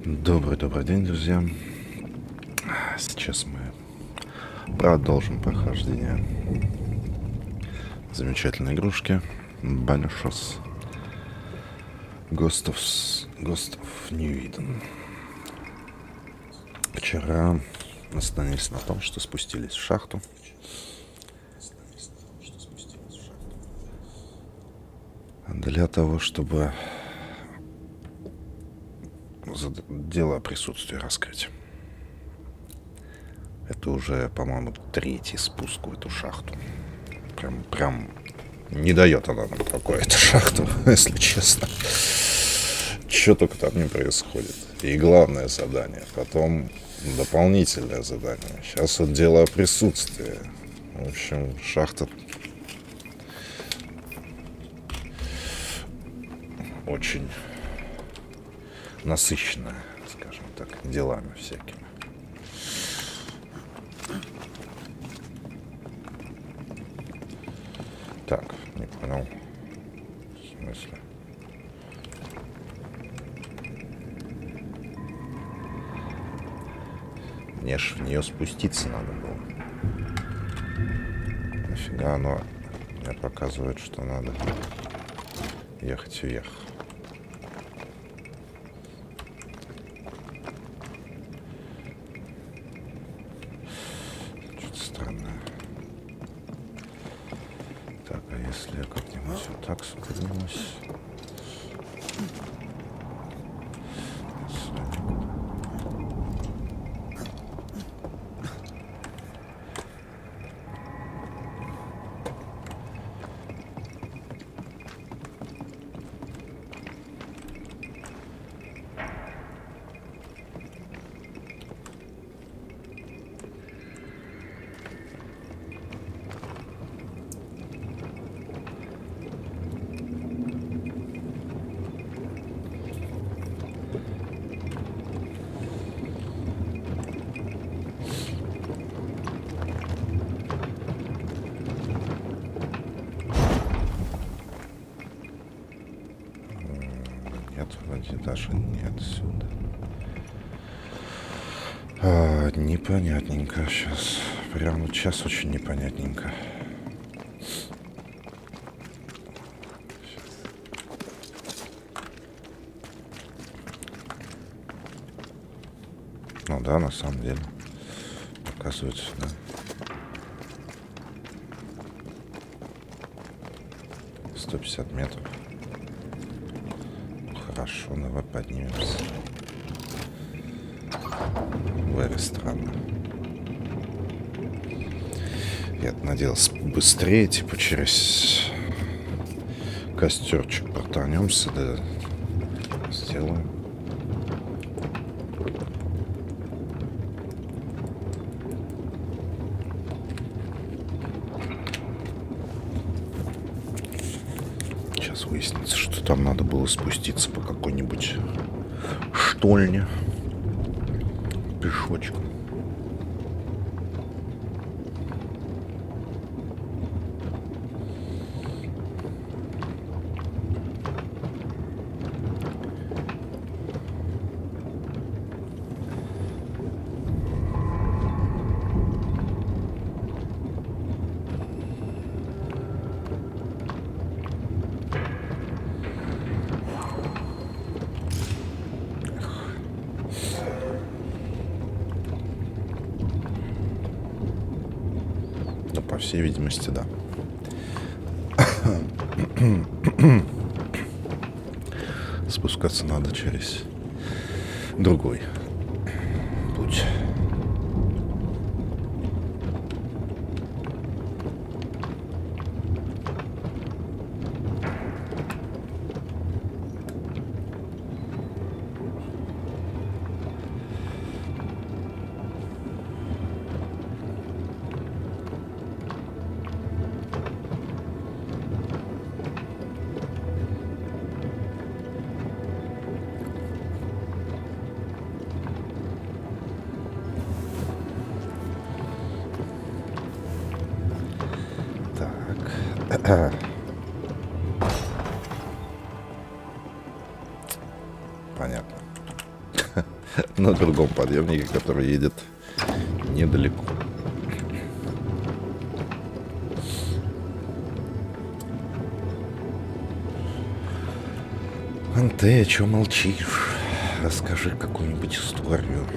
Добрый день, друзья. Сейчас мы продолжим прохождение замечательной игрушки Banishers Ghost of New Eden. Вчера остановились на том, что спустились в шахту. Для того, чтобы дело о присутствии раскрыть. Это уже, по-моему, третий спуск в эту шахту. Прям не дает она нам покоя, эту шахту, если честно. Что только там не происходит. И главное задание, потом дополнительное задание. Сейчас вот дело о присутствии. В общем, шахта очень насыщенная, скажем так, делами всякими. Так, не понял. В смысле? Мне ж в нее спуститься надо было. Нафига оно мне показывает, что надо ехать вверх. Что-то странное. Так, а если я как-нибудь вот так спрыгнусь? Вроде даже не отсюда. Непонятненько сейчас. Прям вот сейчас очень непонятненько. Ну да, на самом деле. Оказывается, да. $150 метров. Хорошо, давай поднимемся. Very странно. Я-то надеялся быстрее, типа через костерчик протанемся, да сделаем. Сейчас выяснится, что там надо было спуститься по какой-нибудь штольне пешочком. По всей видимости, да. Спускаться надо через другой путь. Понятно. на другом подъемнике, который едет недалеко. Анте, чё молчишь? Расскажи какую-нибудь историю.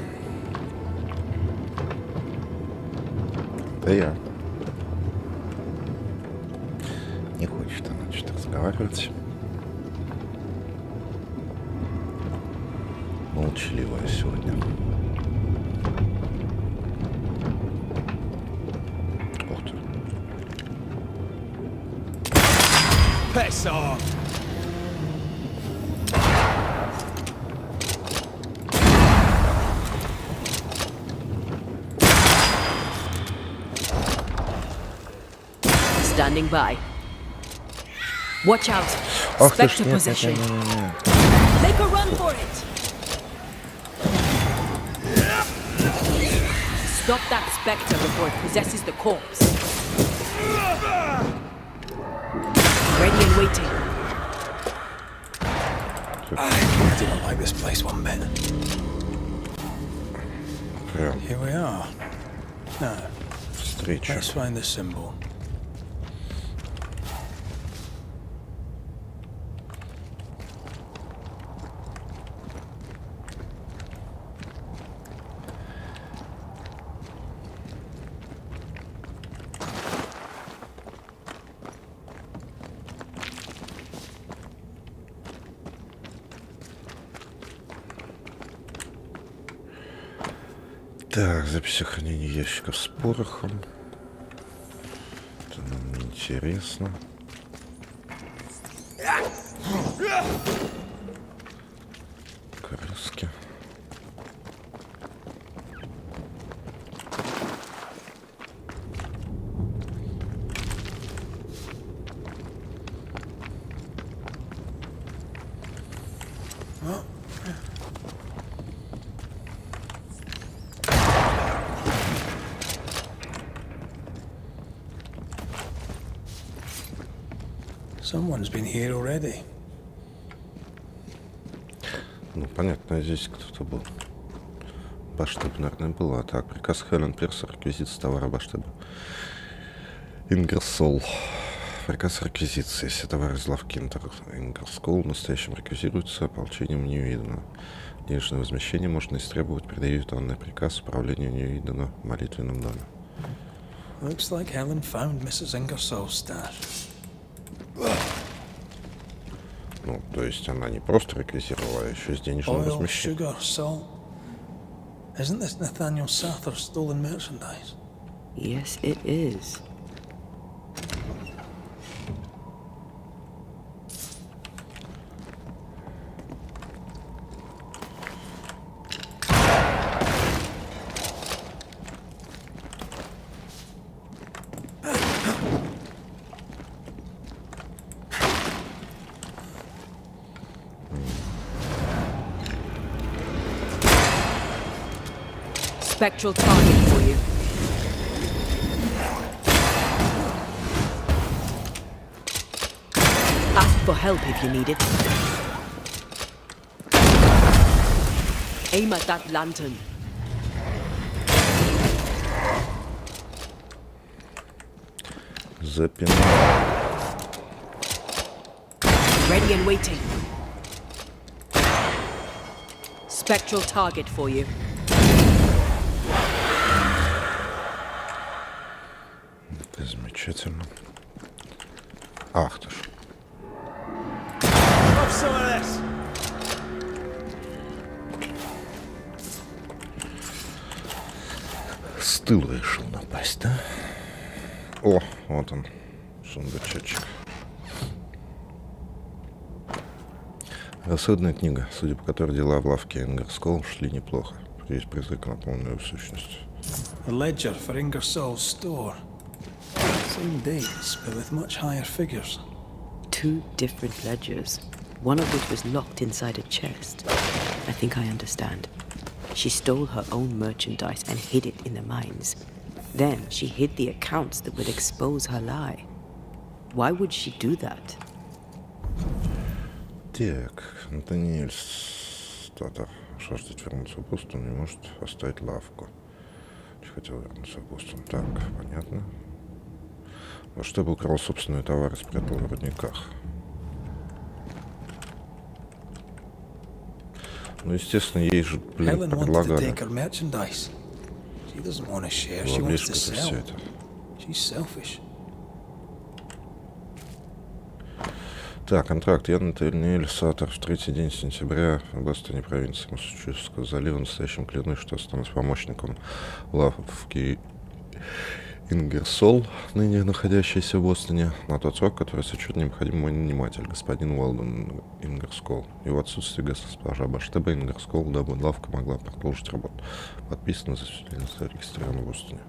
Да я. Не хочет она что-то разговаривать. Молчаливая сегодня. Ух ты. Piss off! Standing by. Watch out. Ах ты ж, Spectre нет, possession. не. Make a run for it. Stop that spectre before it possesses the corpse. Ready and waiting. I do not like this place one bit. Прям Here we are. Now, встреча. let's find the symbol. Так, запись хранения ящиков с порохом. Это нам не интересно. Крыски. Someone's been here already. Ну, понятно, здесь кто-то был. Баштаб, наверное, была. Так, приказ Хелен Пирс, реквизиция товара Баштаба. Ингерсол. Приказ реквизиции. Если товар из лавки Ингерскол в настоящем реквизируется ополчением Ньюидена. Денежное возмещение можно истребовать, передаю данный приказ управлению Ньюидена в молитвенном доме. Looks like Helen found Mrs. Ingersoll's stash. Ну, то есть она не просто реквизировала, а еще с денежным Oil, возмещением. sugar, salt. Isn't this Nathaniel Sather's stolen merchandise? Yes, it is. Spectral target for you. Ask for help if you need it. Aim at that lantern. Запинал. Ready and waiting. Spectral target for you. Это замечательно. Ах ты ж. Have some of this. С тыла решил напасть, да? О, вот он, сундучочек. Рассудная книга, судя по которой дела в лавке Ингерскол шли неплохо. Есть призыв на полную сущность. A ledger for Ingersoll's store. Same dates, but with much higher figures. 2 different ledgers, one of which was locked inside a chest. I think I understand. She stole her own merchandise and hid it in the mines. Then she hid the accounts that would expose her lie. Why would she do that? Так, Натаниэль Статер. Жаждет вернуться в Бостон, не может оставить лавку. Хотел вернуться в Бостон. Так, понятно. Во что бы украл собственные товары, спрятал в рудниках. Ну, естественно, ей же, блин, Helen wanted to предлагали. take her merchandise. She doesn't want to share, she Была wants to близко все sell. это. She's selfish. Так, контракт. Я Натаниэль Саттер в 3-й день сентября в Бостоне, провинции Массачусетского залива. Настоящим клянусь, что останусь помощником лавки Ингерсол, ныне находящийся в Бостоне, на тот срок, который сочет необходимым мой наниматель, господин Уэлдон Ингерскол. И в отсутствие госпожа Баштеба Ингерскол, дабы лавка могла продолжить работу. Подписано, зарегистрировано в Бостоне.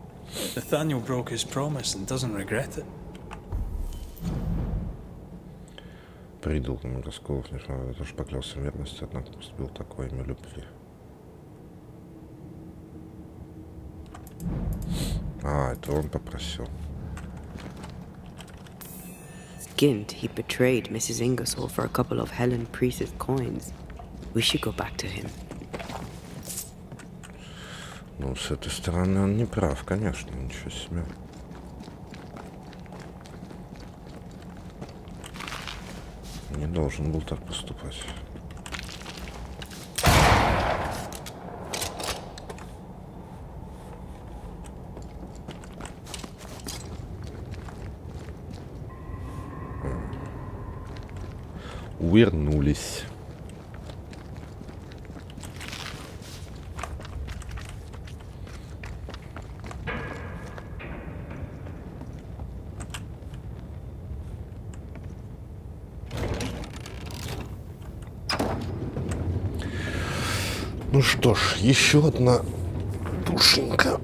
Nathaniel broke his promise and doesn't regret it. Придал Ингерсколов, я тоже поклялся в верности, однако поступил такое имя любви. А, это он попросил. Skint, he betrayed Mrs. Ingersoll for a couple of Helen Priest's coins. We should go back to him. Ну, с этой стороны он не прав, конечно, ничего себе. Не должен был так поступать. Увернулись. Ну что ж, еще одна душенька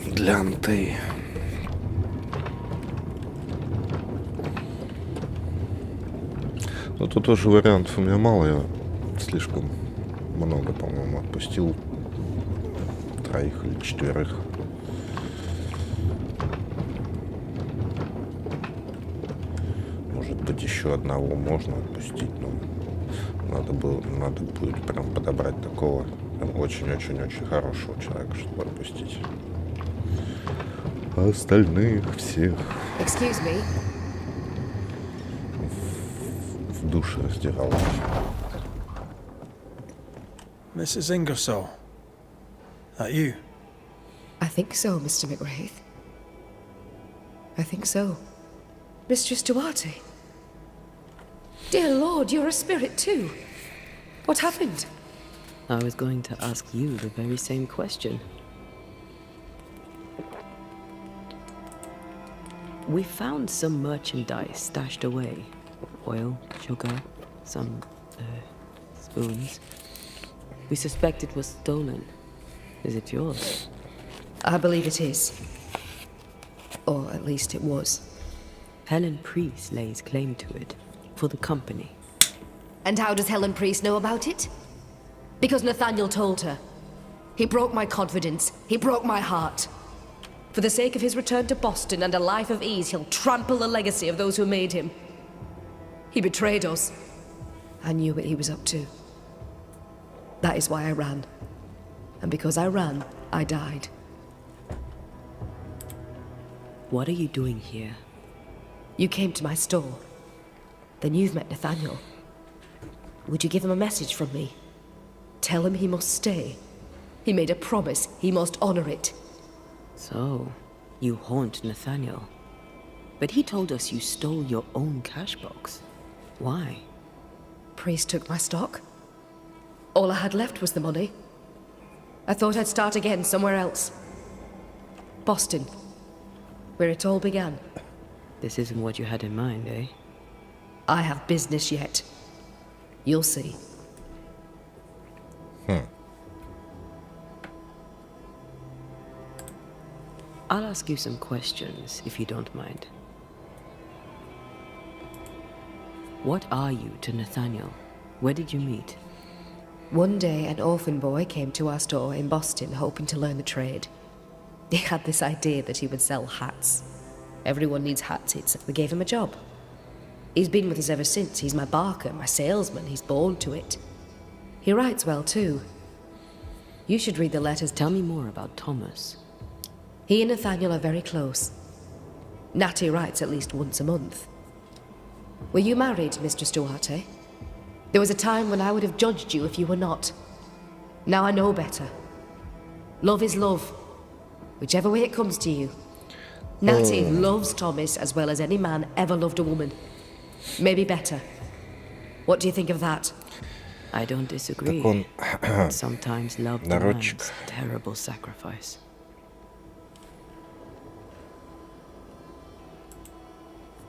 для Антеи. Но тут тоже вариантов у меня мало, я слишком много, по-моему, отпустил 3 или 4. Может быть, еще одного можно отпустить, но надо будет прям подобрать такого очень-очень-очень хорошего человека, чтобы отпустить. А остальных всех Excuse me. в душе раздирало. Mrs. Ingersoll. That you? I think so, Mr. McWraith. I think so. Mistress Duarte. Dear Lord, you're a spirit too. What happened? I was going to ask you the very same question. We found some merchandise stashed away. Oil, sugar, some spoons. We suspect it was stolen. Is it yours? I believe it is. Or at least it was. Helen Priest lays claim to it for the company. And how does Helen Priest know about it? Because Nathaniel told her. He broke my confidence. He broke my heart. For the sake of his return to Boston and a life of ease, he'll trample the legacy of those who made him. He betrayed us. I knew what he was up to. That is why I ran. And because I ran, I died. What are you doing here? You came to my store. Then you've met Nathaniel. Would you give him a message from me? Tell him he must stay. He made a promise. He must honor it. So, you haunt Nathaniel. But he told us you stole your own cash box. Why? Priest took my stock. All I had left was the money. I thought I'd start again somewhere else. Boston, where it all began. This isn't what you had in mind, eh? I have business yet. You'll see. I'll ask you some questions, if you don't mind. What are you to Nathaniel? Where did you meet? One day, an orphan boy came to our store in Boston hoping to learn the trade. He had this idea that he would sell hats. Everyone needs hats, so we gave him a job. He's been with us ever since. He's my barker, my salesman. He's born to it. He writes well, too. You should read the letters. Tell me more about Thomas. He and Nathaniel are very close. Natty writes at least once a month. Were you married, Mr. Stuarte? There was a time when I would have judged you if you were not. Now I know better. Love is love, whichever way it comes to you. Natty loves Thomas as well as any man ever loved a woman. Maybe better. What do you think of that? I don't disagree. Так он Sometimes love Народчик. demands terrible sacrifice.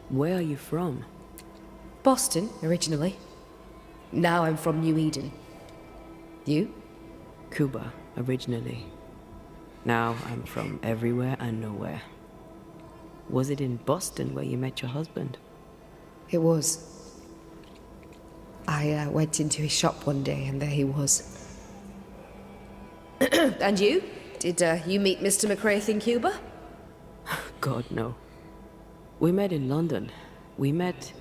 Where are you from? Boston, originally. Now I'm from New Eden. You? Cuba, originally. Now I'm from everywhere and nowhere. Was it in Boston where you met your husband? It was. I went into his shop one day and there he was. And you? Did you meet Mr. McCraith in Cuba? God, no. We met in London. We met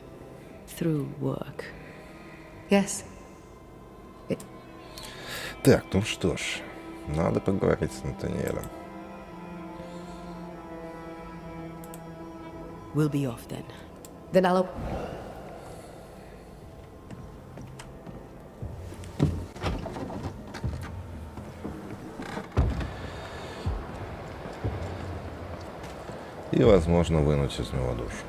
through work. Yes. Так, ну что ж, надо поговорить с Натаниэлем. We'll be off then. Then I'll... И, возможно, вынуть из него душу.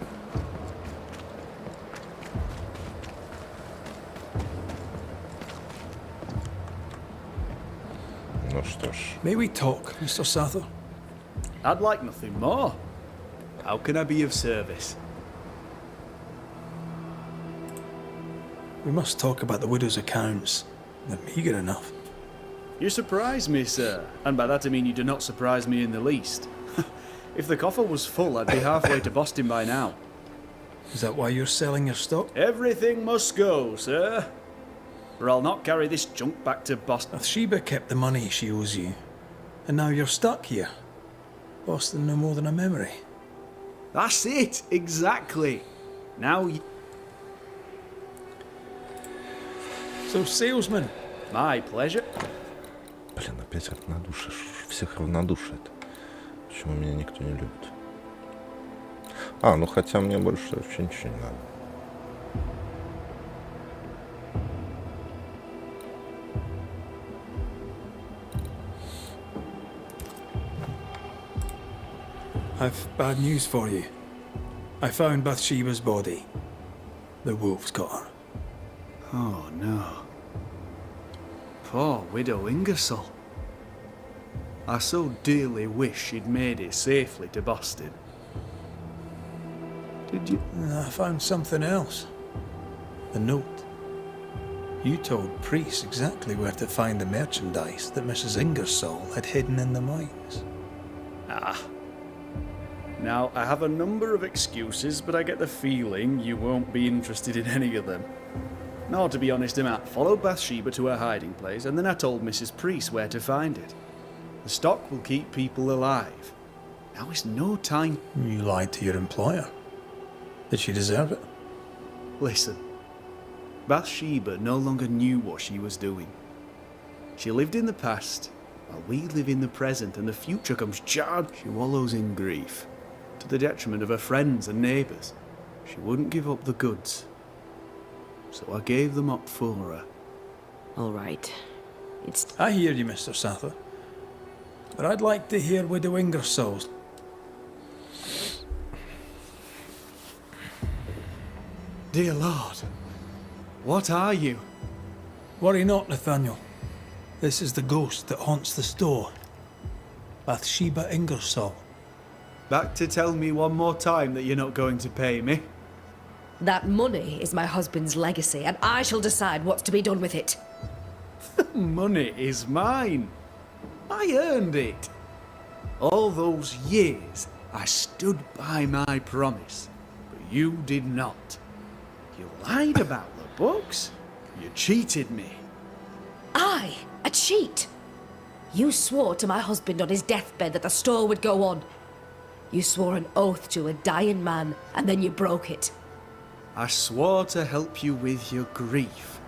Ну что ж. May we talk, Mr. Sather? I'd like nothing more. How can I be of service? We must talk about the widow's accounts. They're meagre enough. You surprise me, sir. And by that I mean you do not surprise me in the least. If the coffer was full, I'd be halfway to Boston by now. Is that why you're selling your stock? Everything must go, sir. Or I'll not carry this junk back to Boston. Bathsheba kept the money she owes you. And now you're stuck here. Boston no more than a memory. That's it, exactly. Now So, salesman, my pleasure. Блин, опять равнодушие. Всех равнодушит. Почему меня никто не любит? А, ну хотя мне больше вообще ничего не надо. I've bad news for you. I found Bathsheba's body. The wolves got her. Oh no. Poor widow Ingersoll. I so dearly wish she'd made it safely to Boston. Did you? I found something else. The note. You told Priest exactly where to find the merchandise that Mrs. Ingersoll had hidden in the mines. Ah. Now, I have a number of excuses, but I get the feeling you won't be interested in any of them. No, to be honest, I followed Bathsheba to her hiding place, and then I told Mrs. Priest where to find it. The stock will keep people alive. Now is no time. You lied to your employer. Did she deserve it? Listen, Bathsheba no longer knew what she was doing. She lived in the past, while we live in the present, and the future comes charged. She wallows in grief, to the detriment of her friends and neighbours. She wouldn't give up the goods, so I gave them up for her. All right. It's... I hear you, Mr. Sather. But I'd like to hear Widow Ingersoll's. Dear Lord, what are you? Worry not, Nathaniel. This is the ghost that haunts the store. Bathsheba Ingersoll. Back to tell me one more time that you're not going to pay me? That money is my husband's legacy, and I shall decide what's to be done with it. Money is mine. I earned it. All those years, I stood by my promise, but you did not. You lied about the books. You cheated me. I, a cheat? You swore to my husband on his deathbed that the store would go on. You swore an oath to a dying man, and then you broke it. I swore to help you with your grief,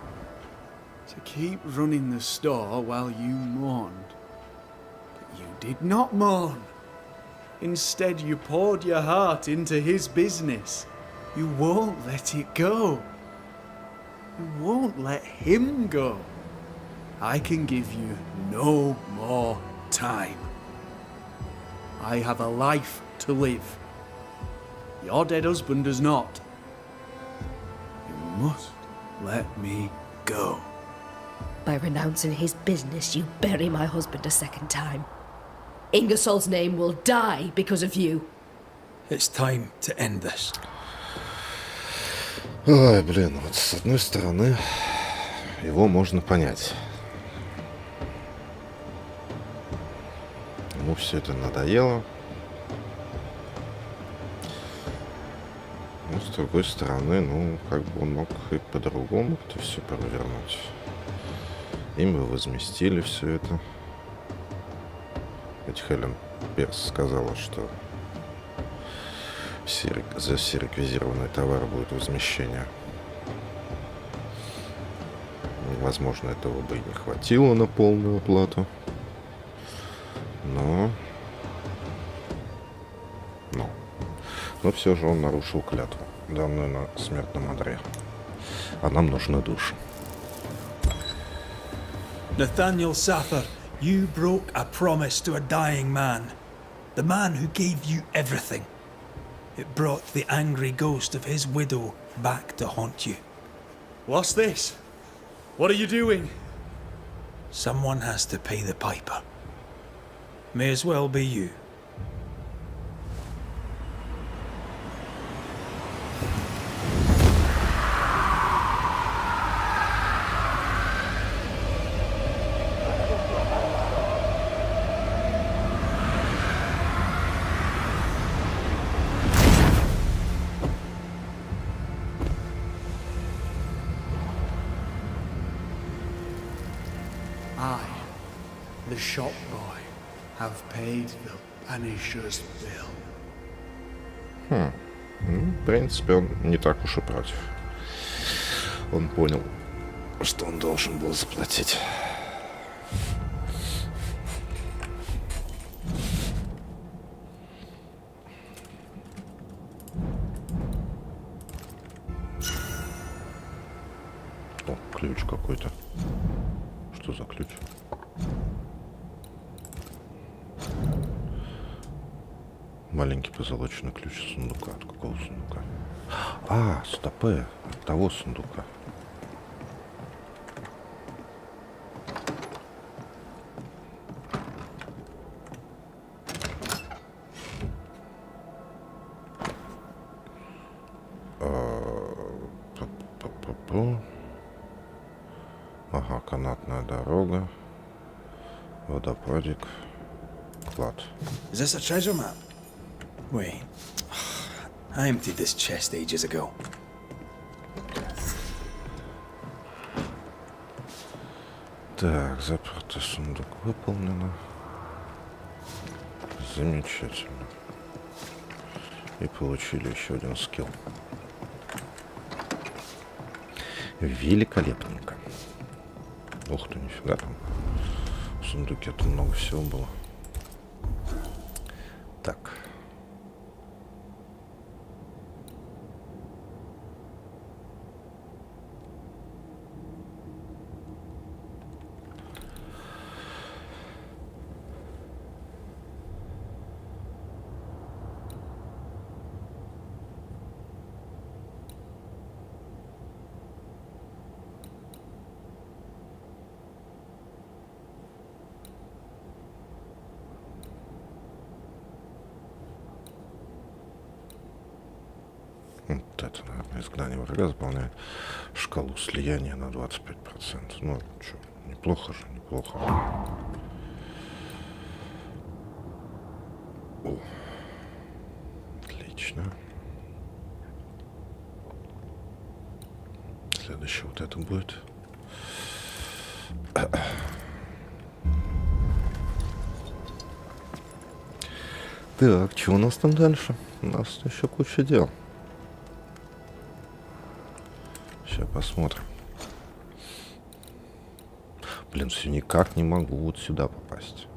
to keep running the store while you mourned. But you did not mourn. Instead, you poured your heart into his business. You won't let it go. You won't let him go. I can give you no more time. I have a life to live. Your dead husband does not. You must let me go. By renouncing his business, you bury my husband a second time. Ingersoll's name will die because of you. It's time to end this. Ой, блин, вот с одной стороны, его можно понять. Ему все это надоело. Но с другой стороны, ну, как бы он мог и по-другому это все провернуть. Им бы возместили все это. Ведь Хелен Перс сказала, что за все реквизированные товары будет возмещение. Возможно, этого бы и не хватило на полную оплату. Но все же он нарушил клятву, данную на смертном одре. А нам нужны души. Nathaniel Sather, you broke a promise to a dying man. The man who gave you everything. It brought the angry ghost of his widow back to haunt you. What's this? What are you doing? Someone has to pay the piper. May as well be you. I, the shop boy, have paid the Banishers' bill. В принципе, он не так уж и против. Он понял, что он должен был заплатить. О, ключ какой-то. Что за ключ? Маленький позолоченный ключ сундука. От какого сундука? А, стопе. От того сундука. Ага, канатная дорога. Водопадик. Клад. Is this a treasure map? Wait. I emptied this chest ages ago. Так, запертый сундук выполнено. Замечательно. И получили еще один скилл. Великолепненько. Ух ты, нифига там. В сундуке-то много всего было. Так. Вот это, наверное, изгнание врага заполняет шкалу слияния на 25%. Ну, что, неплохо же, неплохо. О, отлично. Следующее вот это будет. Так, что у нас там дальше? У нас еще куча дел. посмотрим. Блин, все никак не могу вот сюда попасть.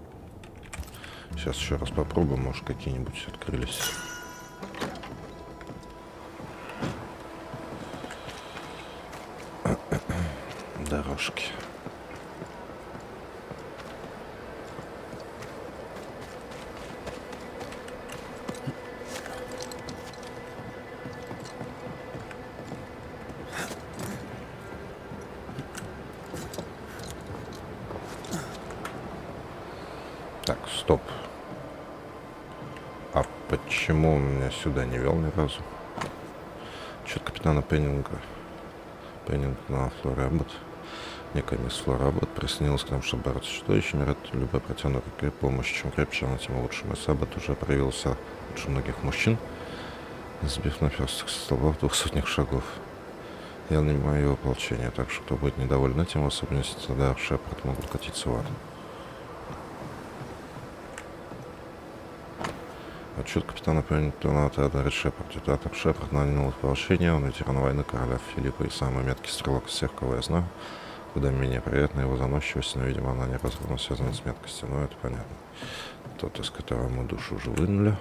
Сейчас еще раз попробуем, может какие-нибудь открылись. Дорожки. Так, стоп. А почему он меня сюда не вел ни разу? Чё-то капитана Пеннингтона Флоработ. Некая мисс Флоработ присоединилась к нам, чтобы бороться с чудовищами. Рад любой протянутой руки помощи. Чем крепче она, тем лучше. Мой Саббат уже проявился лучше многих мужчин, сбив на перстах со столбов 200 шагов. Я нанимаю его ополчение, так что кто будет недоволен этим, в особенности тогда Шепард, могут катиться в ад. Отчет капитана Пеннингтона Теодора Шепарда. Теодор Шепард нанял ополчение, он ветеран войны короля Филиппа и самый меткий стрелок из всех, кого я знаю. Куда менее приятна его заносчивость, но, видимо, она неразрывно связана с меткостью, но это понятно. Тот, из которого мы душу уже вынули.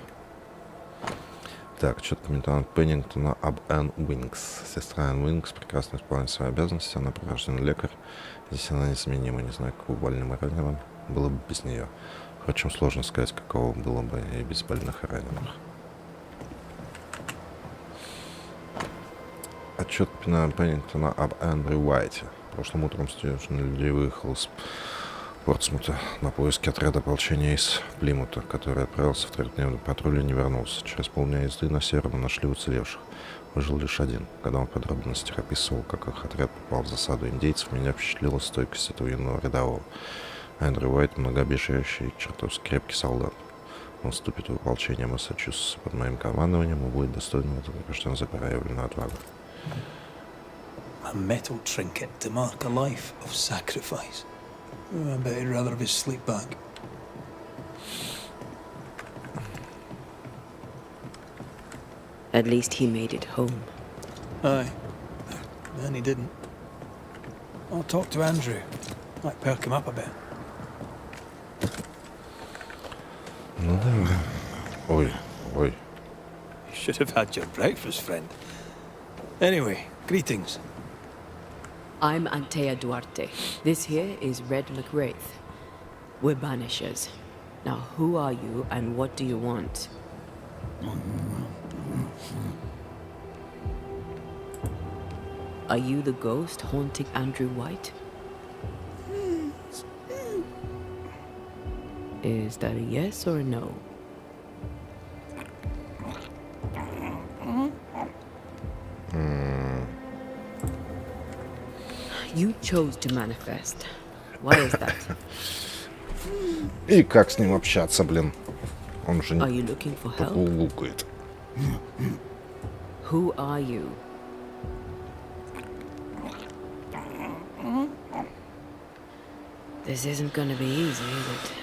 Так, отчет капитана Пеннингтона об Энн Уинкс. Сестра Энн Уинкс прекрасно исполняет свои обязанности, она прирожденный лекарь. Здесь она незаменима, не знаю, какого больным и раненым было бы без нее. Впрочем, сложно сказать, какого было бы и без больных и раненых. Отчет капитана Пеннингтона об Эндрю Уайте. Прошлым утром студенческий людей выехал из Портсмута на поиски отряда ополчения из Плимута, который отправился в трехдневный патруль и не вернулся. Через полдня езды на север мы нашли уцелевших. Выжил лишь один. Когда он в подробностях описывал, как их отряд попал в засаду индейцев, меня впечатлила стойкость этого юного рядового. Эндрю Уайт — многообещающий и чертовски крепкий солдат. Он вступит в ополчение Массачусетса под моим командованием и будет достойным вознагражден за проявленную отвагу. A metal trinket to mark a life of sacrifice. I bet he'd rather have his sleep back. At least he made it home. Aye. And he didn't. I'll talk to Andrew. Might perk him up a bit. Ну давай. Ой, ой. You should have had your breakfast, friend. Anyway, greetings. I'm Antea Duarte. This here is Red McWraith. We're Banishers. Now, who are you and what do you want? Are you the ghost haunting Andrew White? Is that a yes or a no? You chose to manifest. Why is that? И как с ним общаться, блин? Он же Are не you looking for help? лукает. Who are you? This isn't gonna be easy, is it?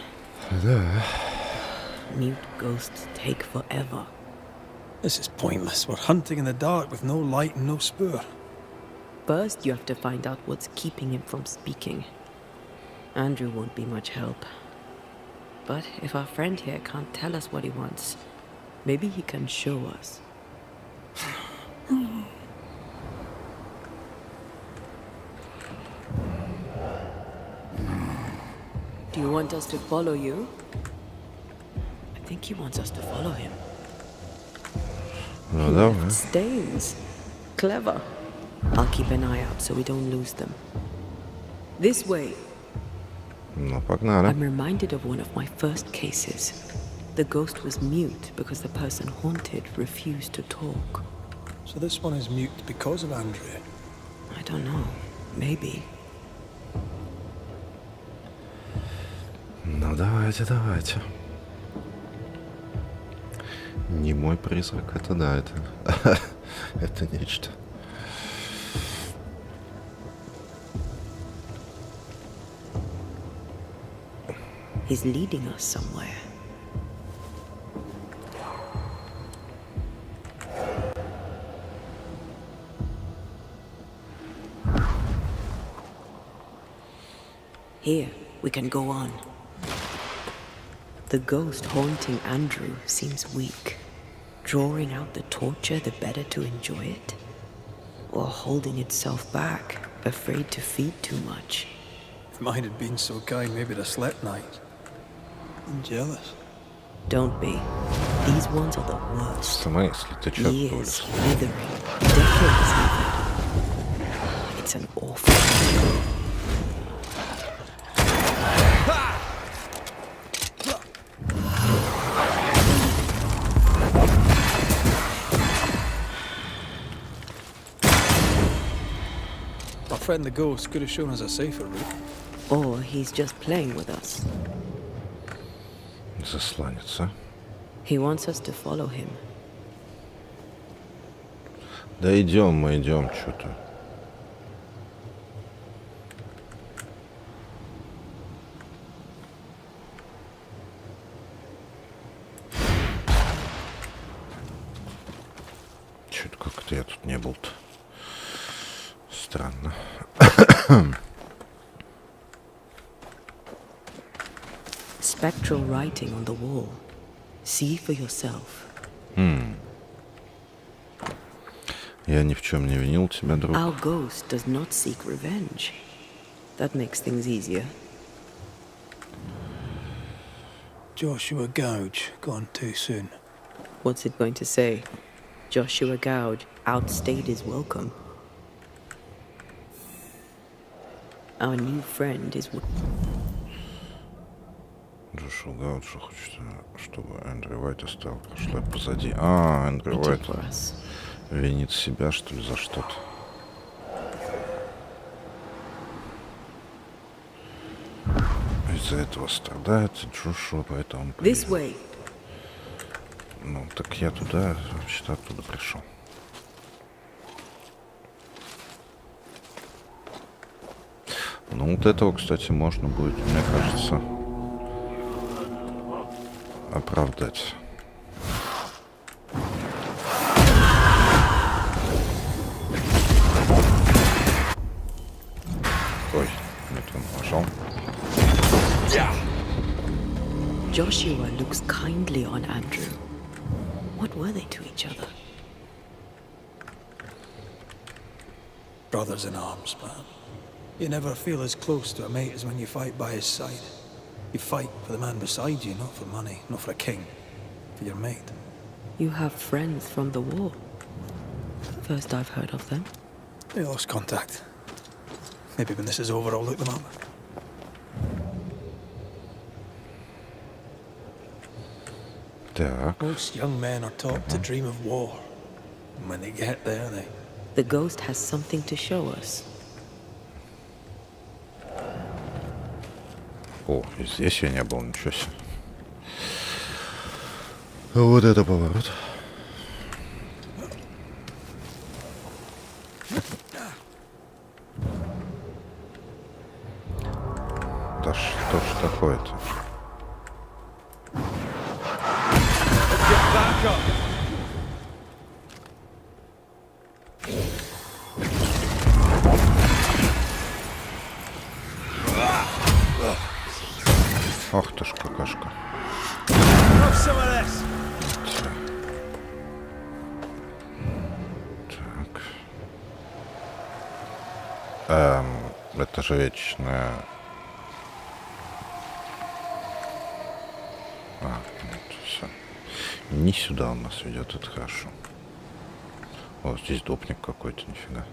Да. Mute ghosts take forever. This is pointless. We're hunting in the dark with no light and no spoor. First, you have to find out what's keeping him from speaking. Andrew won't be much help. But if our friend here can't tell us what he wants, maybe he can show us. Do you want us to follow you? I think he wants us to follow him. Ну давай. Stains. Clever. I'll keep an eye out so we don't lose them. This way. Ну погнали. I'm reminded of one of my first cases. The ghost was mute because the person haunted refused to talk. So this one is mute because of Andrew. I don't know. Maybe. Ну давайте, давайте. Не мой призрак, это да, это это нечто. He's leading us somewhere. Here, we can go on. The ghost haunting Andrew seems weak. Drawing out the torture the better to enjoy it? Or holding itself back, afraid to feed too much? If mine had been so kind, maybe I'd have slept nights. I'm jealous. Don't be. These ones are the В worst. смысле? Ты чё Years тулишь? withering, decades even. It's an awful cycle. Our friend the ghost could have shown us a safer route. Or he's just playing with us. Засланец, а? He wants us to follow him. Да идем, мы идем, что-то. Что-то как-то я тут не был-то. Странно. Spectral writing on the wall. See for yourself. Я ни в чем не винил тебя, друг. Our ghost does not seek revenge. That makes things easier. Joshua Gouge, gone too soon. What's it going to say? Joshua Gouge outstayed his welcome. Our new friend is... Джошуа Гауджа хочет, чтобы Эндрю Уайт оставил прошлое позади. А, Эндрю waiting Уайт for us. винит себя, что ли, за что-то. Из-за этого страдает Джошуа, поэтому... This way. Ну, так я туда, вообще-то оттуда пришел. Ну, вот этого, кстати, можно будет, мне кажется, оправдать. Ой, нет, он нажал. Joshua looks kindly on Andrew. What were they to each other? Brothers in arms, man. You never feel as close to a mate as when you fight by his side. You fight for the man beside you, not for money, not for a king. For your mate. You have friends from the war. First I've heard of them. They lost contact. Maybe when this is over, I'll look them up. Так, Most young men are taught to dream of war. And when they get there, they... The ghost has something to show us. о, и здесь я не был, ничего себе. Вот это поворот. Да что ж такое-то? Ах ты ж какашка. Так. Это же вечная... А, вот, все. Не сюда он нас ведет, это хорошо. О, здесь допник какой-то, нифига.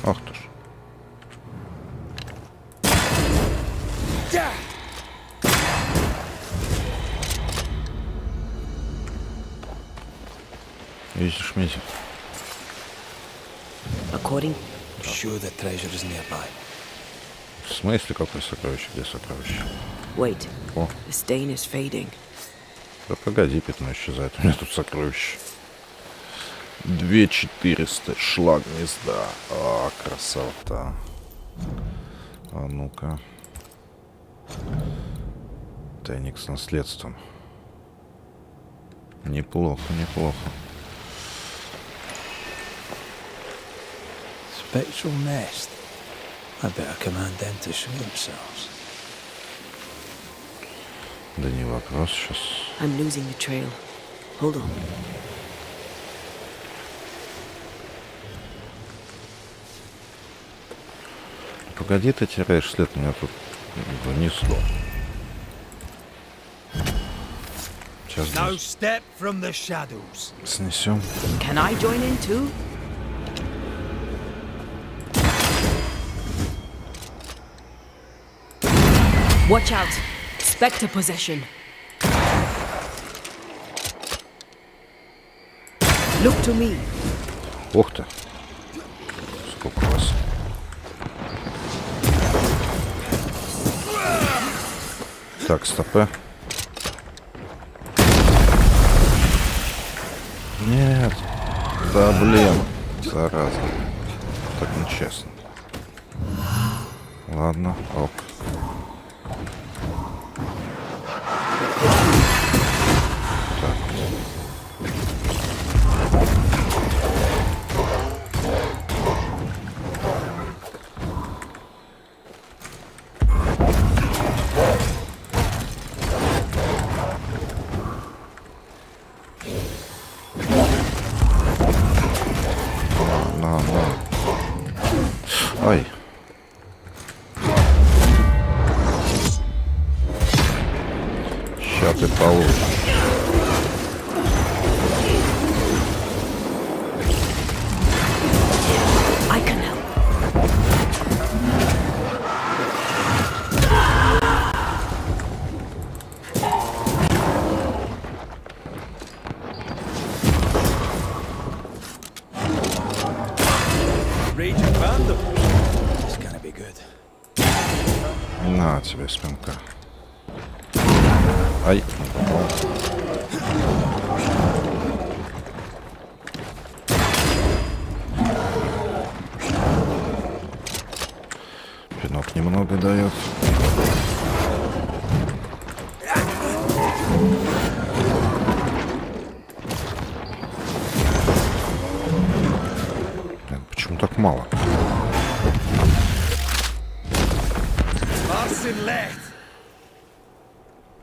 Ах ты ж. Видишь, Мизи? According... Sure the treasure is nearby. В смысле, какое сокровище? Где сокровище? Wait. О, The stain is fading. да погоди, пятно исчезает. У меня тут сокровище. 2400 шлаг гнезда. А, красота. А ну-ка. Тайник с наследством. Неплохо, неплохо. Spectral nest. I better command them to show themselves. Да не вопрос сейчас. I'm losing the trail. Hold on. Погоди, ты теряешь след, меня тут занесло. Сейчас No step from the shadows. снесем. Can I join in too? Watch out! Spectre possession. Look to me. Ух ты. Сколько вас. Так, стопы. Нет. Да блин. Зараза. Так нечестно. Ладно, ок. Ай. Ща ты получишь. I can help. Raging Vandal. It's gonna be good. На тебе спинка. Ай. Пинок немного дает. Блин, почему так мало? Marcin left.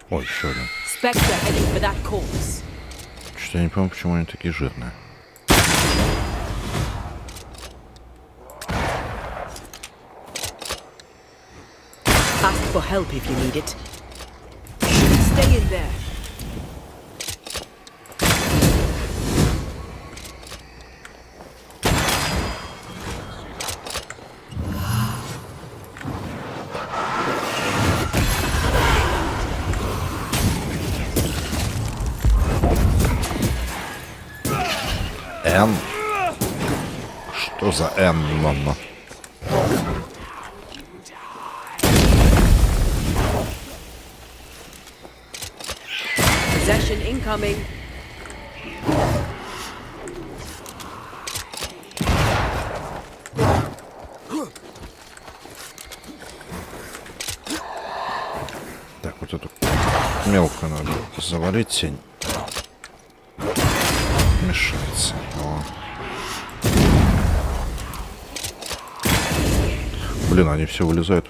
Ой, еще один. Spectre heading for that corpse. Что-то я не понимаю, почему они такие жирные. Ask for help if you need it. Stay in there. Н? Что за Н, мама? Possession incoming. Так, вот эту мелкую надо завалить, тень. Мешается. О. Блин, они все вылезают.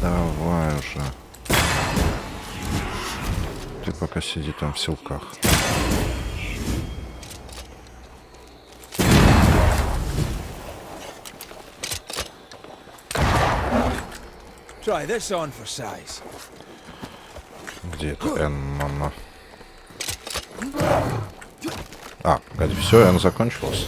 Давай уже. Ты пока сиди там в селках. Try this on for size. Где это Н, мама? А, погоди, все, Н закончилось.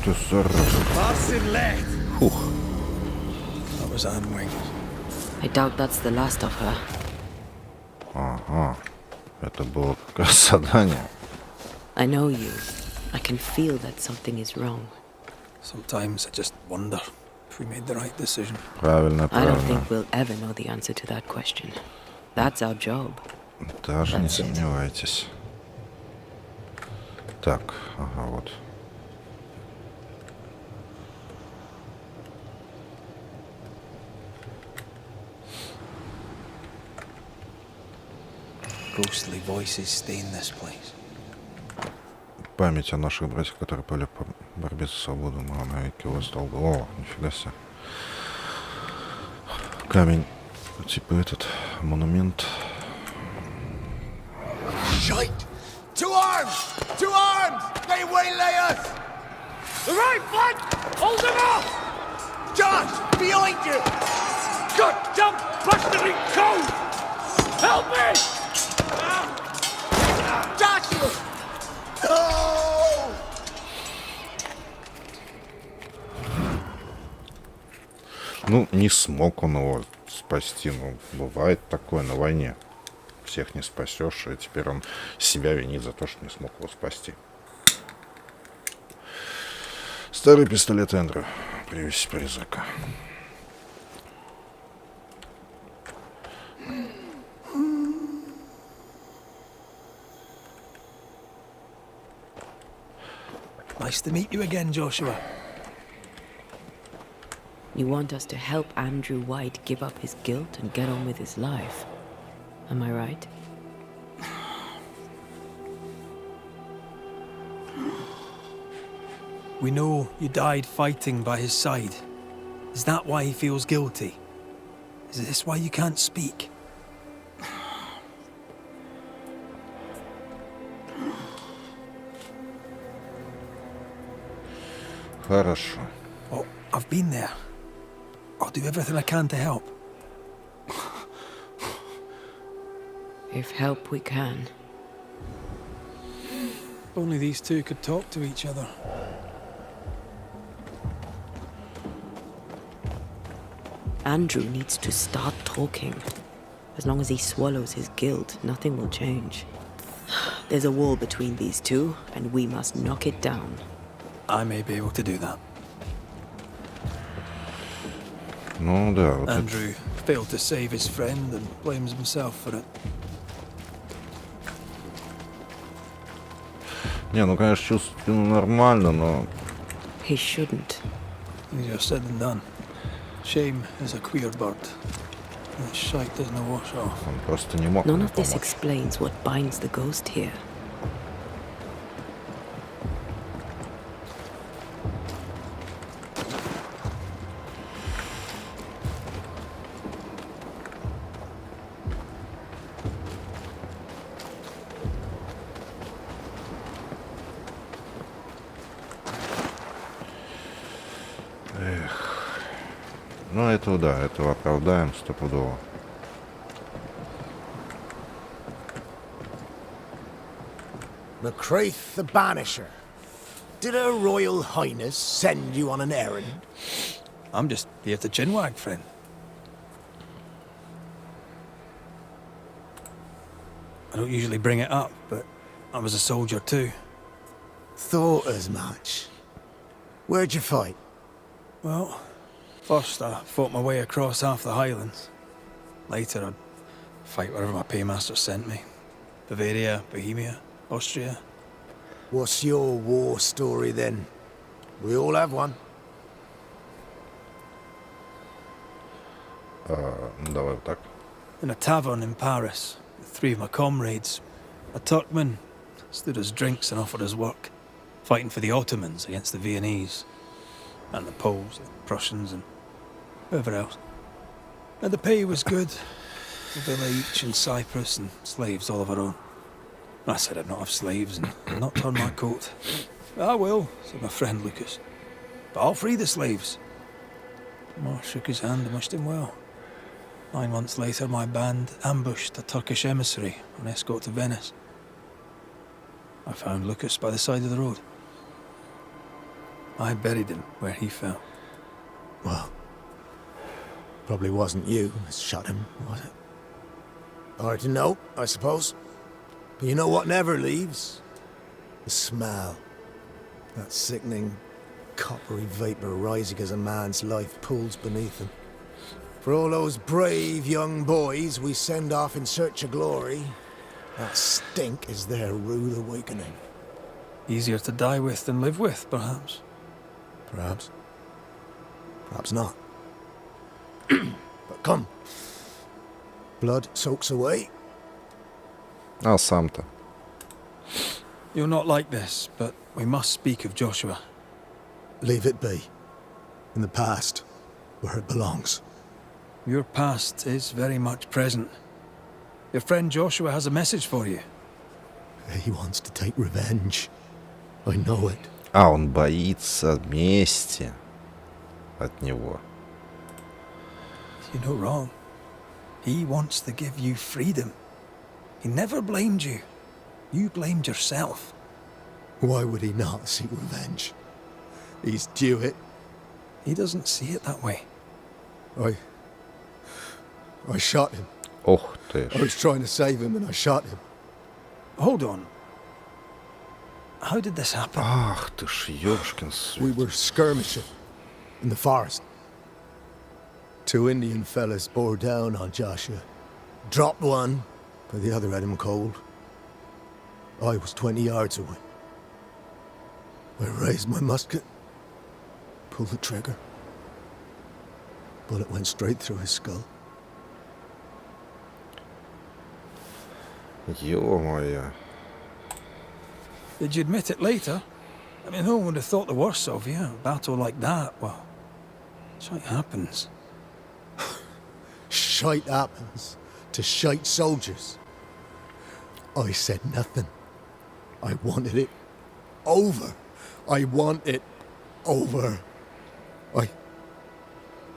ты, зараза. Фух. That was Anne Wing. I doubt that's the last of her. Ага. Это было как раз задание. I know you. I can feel that something is wrong. Sometimes I just wonder if we made the right decision. Правильно, I don't правильно. think we'll ever know the answer to that question. That's our job. Даже не That's it. сомневайтесь. Так, ага, вот. Ghostly voices stain this place. Память о наших братьях, которые пали по борьбе за свободу. Навеки воздал. О, нифига себе. Камень. Типа этот монумент. Shite! To arms! To arms! They waylay us! The right flank! Hold them off! Josh! Behind you! Goddamn blustering cold! Help me! Joshua! Oh! Ну, не смог он его спасти. Ну, бывает такое на войне. Всех не спасешь, и теперь он себя винит за то, что не смог его спасти. Старый пистолет Эндрю. Привязь призрака. Nice to meet you again, Joshua. You want us to help Andrew White give up his guilt and get on with his life. Am I right? We know you died fighting by his side. Is that why he feels guilty? Is this why you can't speak? Хорошо. Oh, I've been there. I'll do everything I can to help. If help we can. If only these two could talk to each other. Andrew needs to start talking. As long as he swallows his guilt, nothing will change. There's a wall between these two, and we must knock it down. I may be able to do that. Ну да, вот это. Andrew failed to save his friend and blames himself for it. Не, ну конечно, чувствую нормально, но He shouldn't. Easier said than done. Shame is a queer bird. That shite doesn't wash off. он просто не мог None ему of this помочь. explains what binds the ghost here. Ну этого да, этого оправдаем стопудово. McCraith the Banisher. Did Her Royal Highness send you on an errand? I'm just here to chinwag, friend. I don't usually bring it up, but I was a soldier too. Thought as much. Where'd you fight? Well, first I fought my way across half the Highlands. Later I'd fight wherever my paymaster sent me. Bavaria, Bohemia, Austria. What's your war story then? We all have one. Ну, давай вот так. In a tavern in Paris, with three of my comrades, a Turkman stood us drinks and offered us work, fighting for the Ottomans against the Viennese, and the Poles, the Prussians, and whoever else. And the pay was good. A villa each in Cyprus and slaves all of our own. I said I'd not have slaves and not turn my coat. I will, said my friend Lucas. But I'll free the slaves. Marsh shook his hand and wished him well. 9 months later, my band ambushed a Turkish emissary on escort to Venice. I found Lucas by the side of the road. I buried him where he fell. Well, probably wasn't you that shot him, was it? Hard to know, I suppose. But you know what never leaves? The smell. That sickening, coppery vapor rising as a man's life pools beneath him. For all those brave young boys we send off in search of glory, that stink is their rude awakening. Easier to die with than live with, perhaps. Perhaps. Perhaps not. But come. Blood soaks away. А сам-то? You're not like this, but we must speak of Joshua. Leave it be. In the past, where it belongs. Your past is very much present. Your friend Joshua has a message for you. He wants to take revenge. I know it. А, он боится мести от него. You're not wrong. He wants to give you freedom. He never blamed you. You blamed yourself. Why would he not seek revenge? He's due it. He doesn't see it that way. I shot him. Ох ты I ж. was trying to save him and I shot him. Hold on. How did this happen? Ах ты ж, ёшкин We свет. were skirmishing in the forest. 2 Indian fellas bore down on Joshua. Dropped one, but the other had him cold. I was 20 yards away. I raised my musket, pulled the trigger. Bullet went straight through his skull. Ё-моё. Did you admit it later? I mean, no one would have thought the worst of you. A battle like that, well, shit happens. Shite happens to shite soldiers. I said nothing. I wanted it over. I want it over. I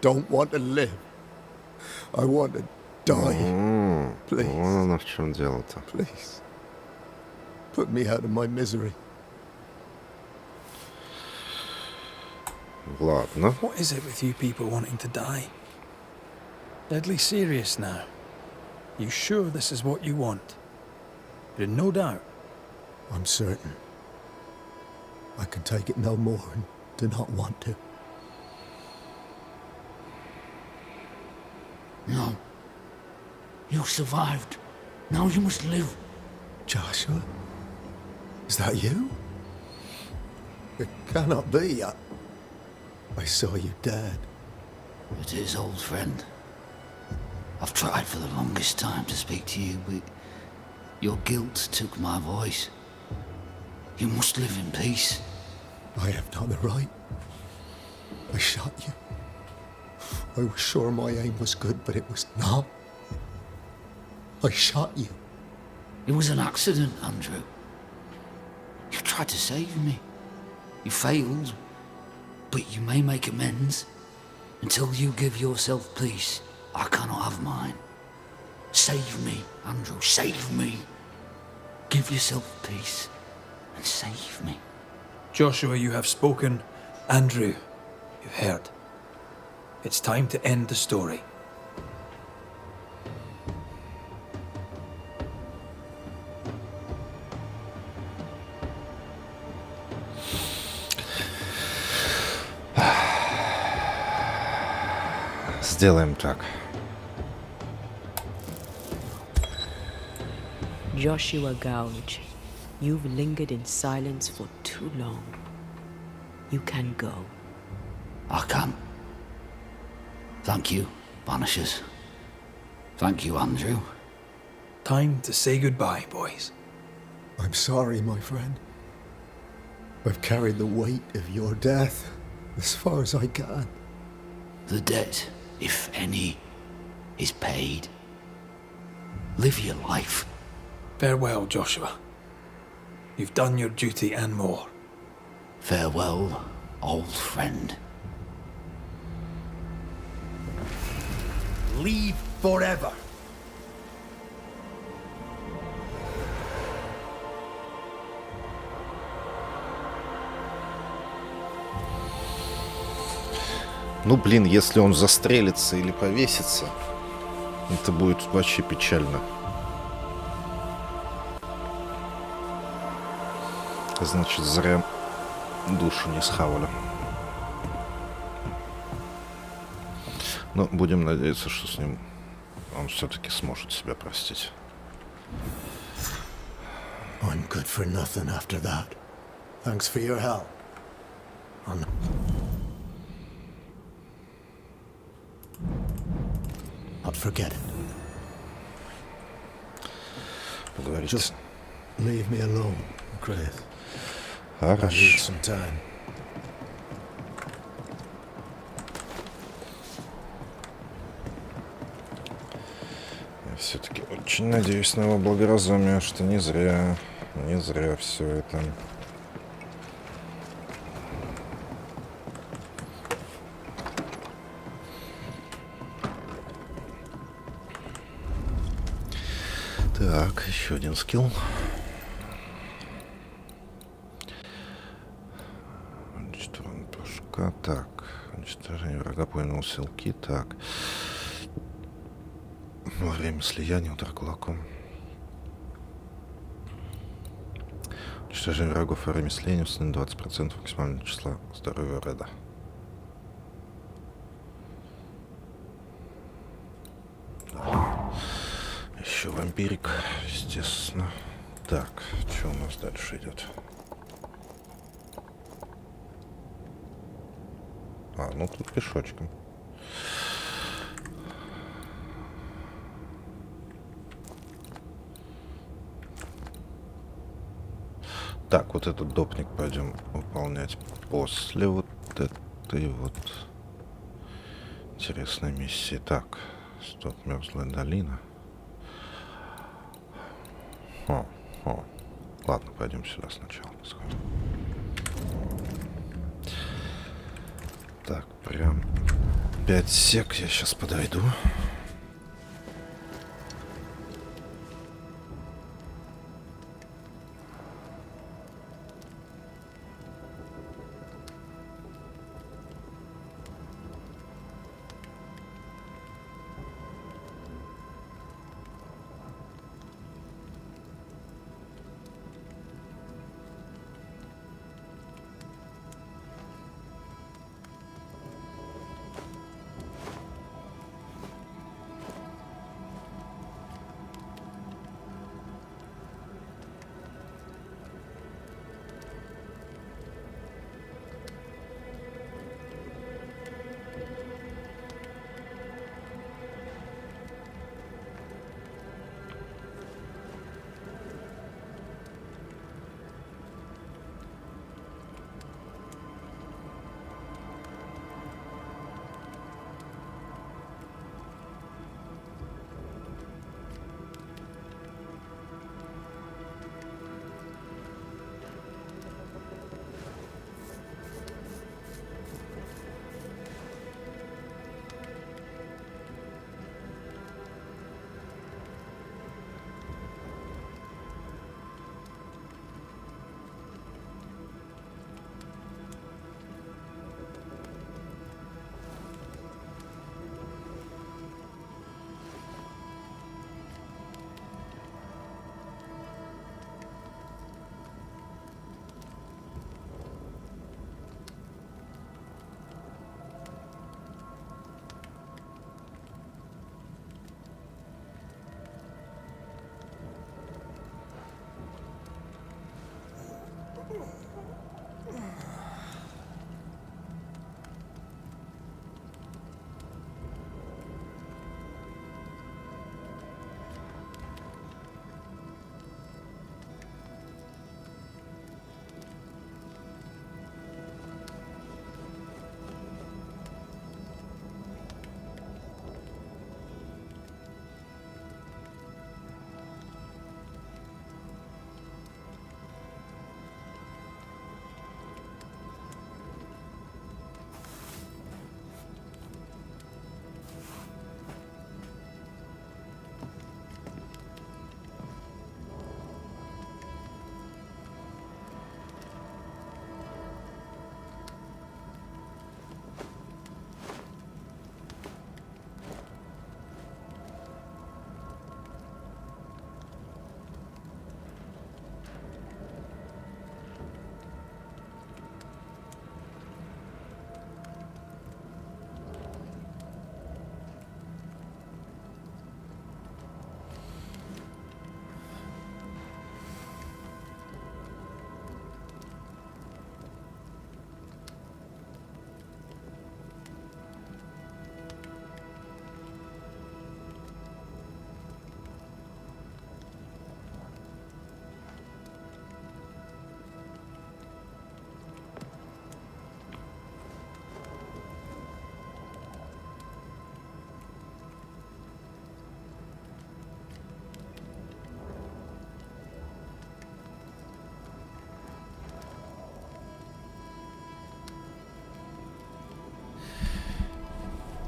don't want to live. I want to die. Please, Вон оно в чем дело-то. please. Put me out of my misery. Ладно. What is it with you people wanting to die? Deadly serious now. You sure this is what you want? You're in no doubt. I'm certain. I can take it no more and do not want to. No. You survived. Now you must live. Joshua? Is that you? It cannot be. I saw you dead. It is, old friend. I've tried for the longest time to speak to you, but your guilt took my voice. You must live in peace. I have not the right. I shot you. I was sure my aim was good, but it was not. I shot you. It was an accident, Andrew. You tried to save me. You failed, but you may make amends. Until you give yourself peace, I cannot have mine. Save me, Andrew, save me. Give yourself peace and save me. Joshua, you have spoken. Andrew, you've heard. It's time to end the story. Сделаем так. Joshua Gouge, you've lingered in silence for too long. You can go. I can. Thank you, Banishers. Thank you, Andrew. Time to say goodbye, boys. I'm sorry, my friend. I've carried the weight of your death as far as I can. The debt, if any, is paid. Live your life. Farewell, Joshua. You've done your duty and more. Farewell, old friend. Leave forever. Ну, блин, если он застрелится или повесится, это будет вообще печально. Значит, зря душу не схавали. Но будем надеяться, что с ним он все-таки сможет себя простить. I'm good for nothing after that. Thanks for your help. I'll forget it. Поговорить. Just leave me alone, Chris. I need Хорошо. some time. Я все-таки очень надеюсь на его благоразумие, что не зря все это. Так, еще один скилл. Уничтожение прыжка. Так, уничтожение врага понял силки. Так. Во время слияния удар кулаком. Уничтожение врагов во время слияния установит 20% максимального числа здоровья Реда. Еще вампирик, естественно. Так, что у нас дальше идет? А, ну тут пешочком. Так, вот этот допник пойдем выполнять после вот этой вот интересной миссии. Так, стоп, мерзлая долина. Ладно, пойдем сюда сначала. Так, прям 5 сек я сейчас подойду.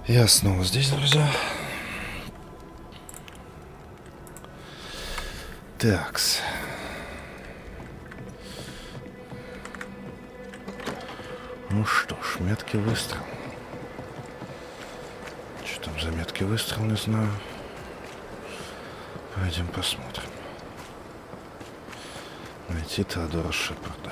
Я снова здесь, друзья. Такс. Ну что ж, меткий выстрел. Что там за меткий выстрел, не знаю. Пойдем посмотрим. Найти Теодора Шепарда.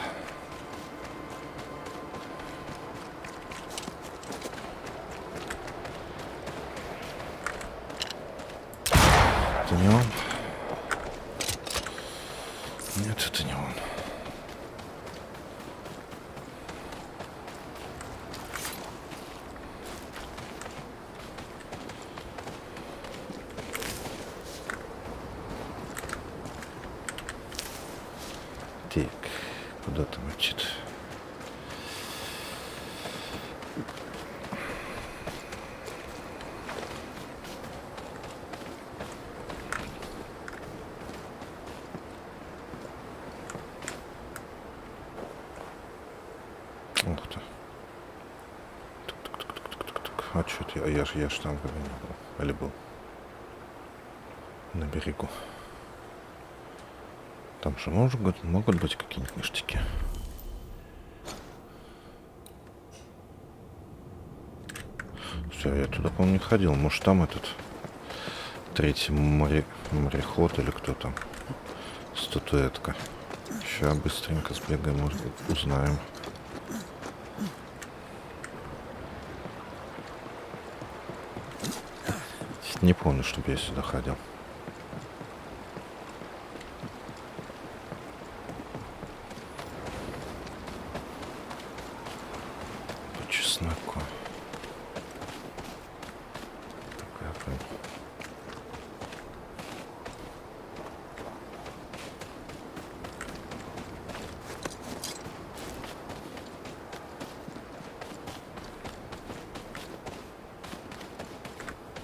Это не он? Нет, это не он. Так, куда там идти-то? Ух ты. Тук-тук-тук-тук-тук-тук. А что это? Я ж там не был. Или был? На берегу. Там же могут быть какие-нибудь ништяки. Все, я туда, по-моему, не ходил. Может, там этот третий мореход или кто там. Статуэтка. Сейчас быстренько сбегаем, может, узнаем. Не помню, чтобы я сюда ходил. По чесноку. Так, я понял.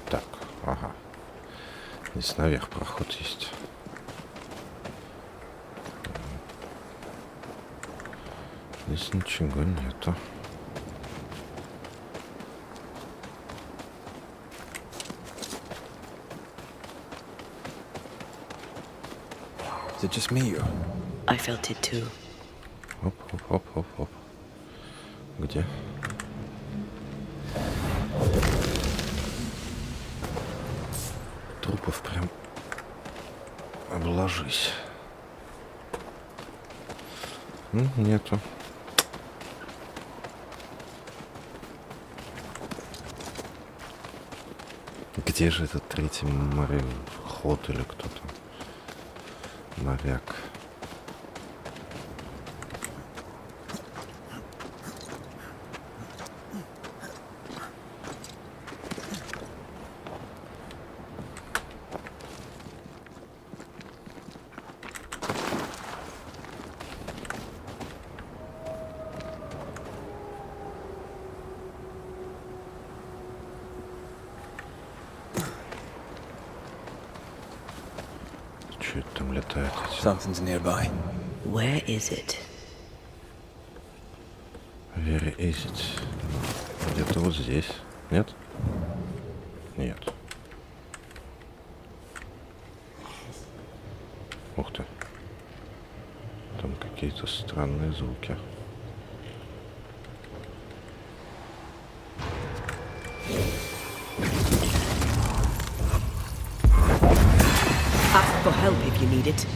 Так, ага. Здесь наверх проход есть. Здесь ничего нету. Is it just me or? I felt it too. Оп, оп, оп, оп, оп. Где? Трупов прям обложись. Нету. Где же этот третий мореход или кто там? Моряк. Что это там летает? Something's nearby. Where is it? Where is it? Где-то вот здесь. Нет? Нет. Ух ты. Там какие-то странные звуки. Ask for help if you need it.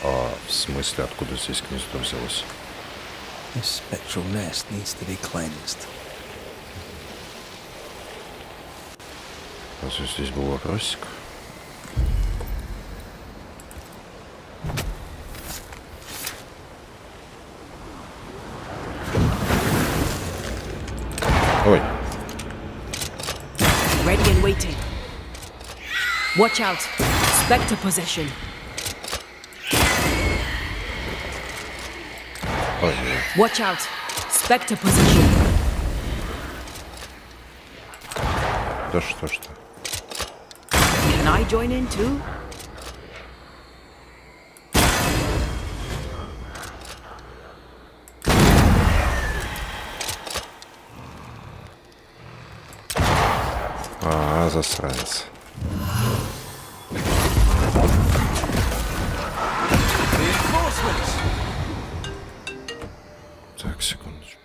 А в смысле, откуда здесь гнездо взялось? This spectral nest needs to be cleansed. Разве здесь был вопросик? Ой. Ready and waiting. Watch out. Spectre possession. Ой. Watch out. Spectre possession. Да что ж-то? Can I join in too? засранец. Так, секундочку.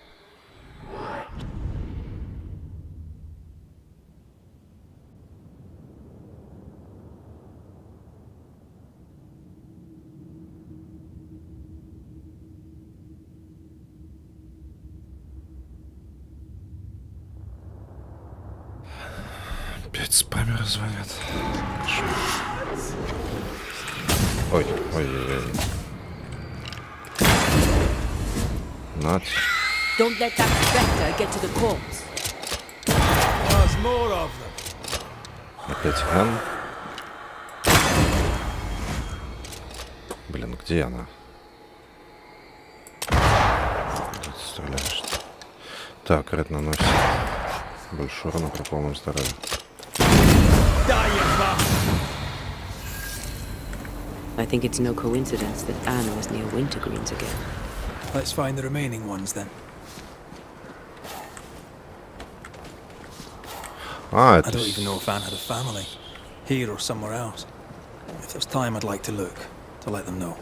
Опять спамеры звонят. Ой, ой, ой, ой. Not. Don't let that spectre get to the corpse. There's more of them. Опять Хан. Блин, где она? Где ты стреляешь? Так, Ред наносит больше урона при полном здоровье. I think it's no coincidence that Anne was near Wintergreens again. Let's find the remaining ones then. А, I это... don't even know if Anne had a family, here or somewhere else. If there's time, I'd like to look, to let them know.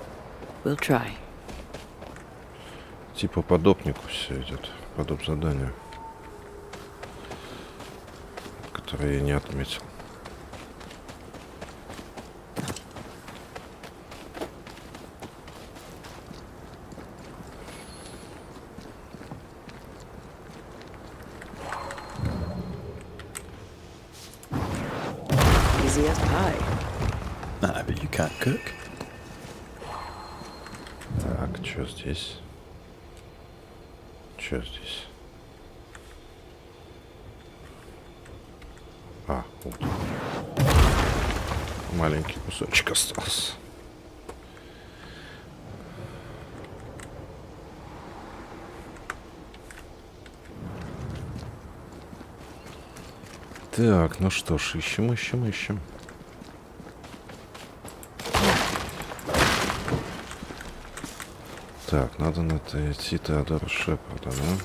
We'll try. Типа по допнику все идет. По доп заданию. Которое я не отметил. Easy as pie. Nah, but you can't cook. Так, что здесь? Что здесь? А, вот. Маленький кусочек остался. Так, ну что ж, ищем. Так, надо найти Теодора Шепарда, да?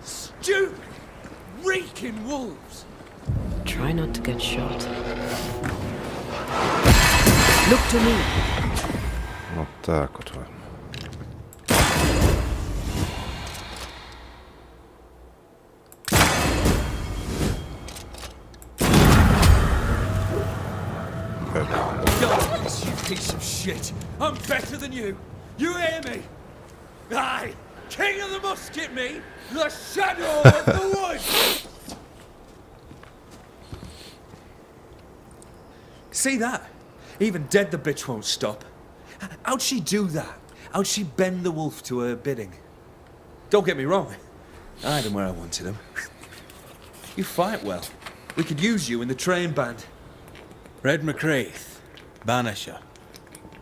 Stupid, reeking wolves. Try not to get shot. Look to me. Вот так вот. Darkness, you piece of shit. I'm better than you. You hear me? Aye, king of the musket, me. The shadow of the woods. See that? Even dead, the bitch won't stop. How'd she do that? How'd she bend the wolf to her bidding? Don't get me wrong. I had him where I wanted him. You fight well. We could use you in the train band. Red McCraith, Banisher.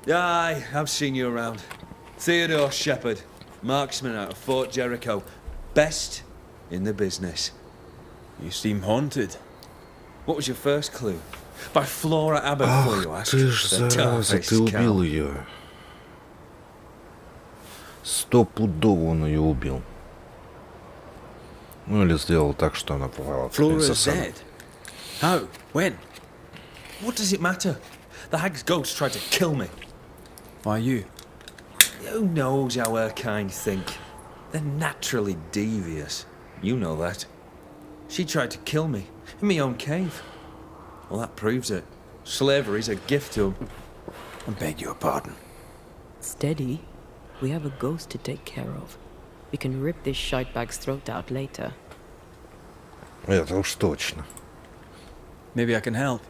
Aye, I've seen you around. Theodore Shepherd, marksman out of Fort Jericho. Best in the business. You seem haunted. What was your first clue? By Flora Abbott, before you asked. Ты ж, The зараза, Tarface ты убил cow. ее. 100% он ее убил. Ну или сделал так, что она попала в Flora's принцессу. dead. How? When? What does it matter? The hag's ghost tried to kill me. Why you? Who knows how her kind think? They're naturally devious. You know that. She tried to kill me in my own cave. Well, that proves it. Slavery's a gift to 'em. I beg your pardon. Steady. We have a ghost to take care of. We can rip this shitebag's throat out later. Это уж точно. Maybe I can help.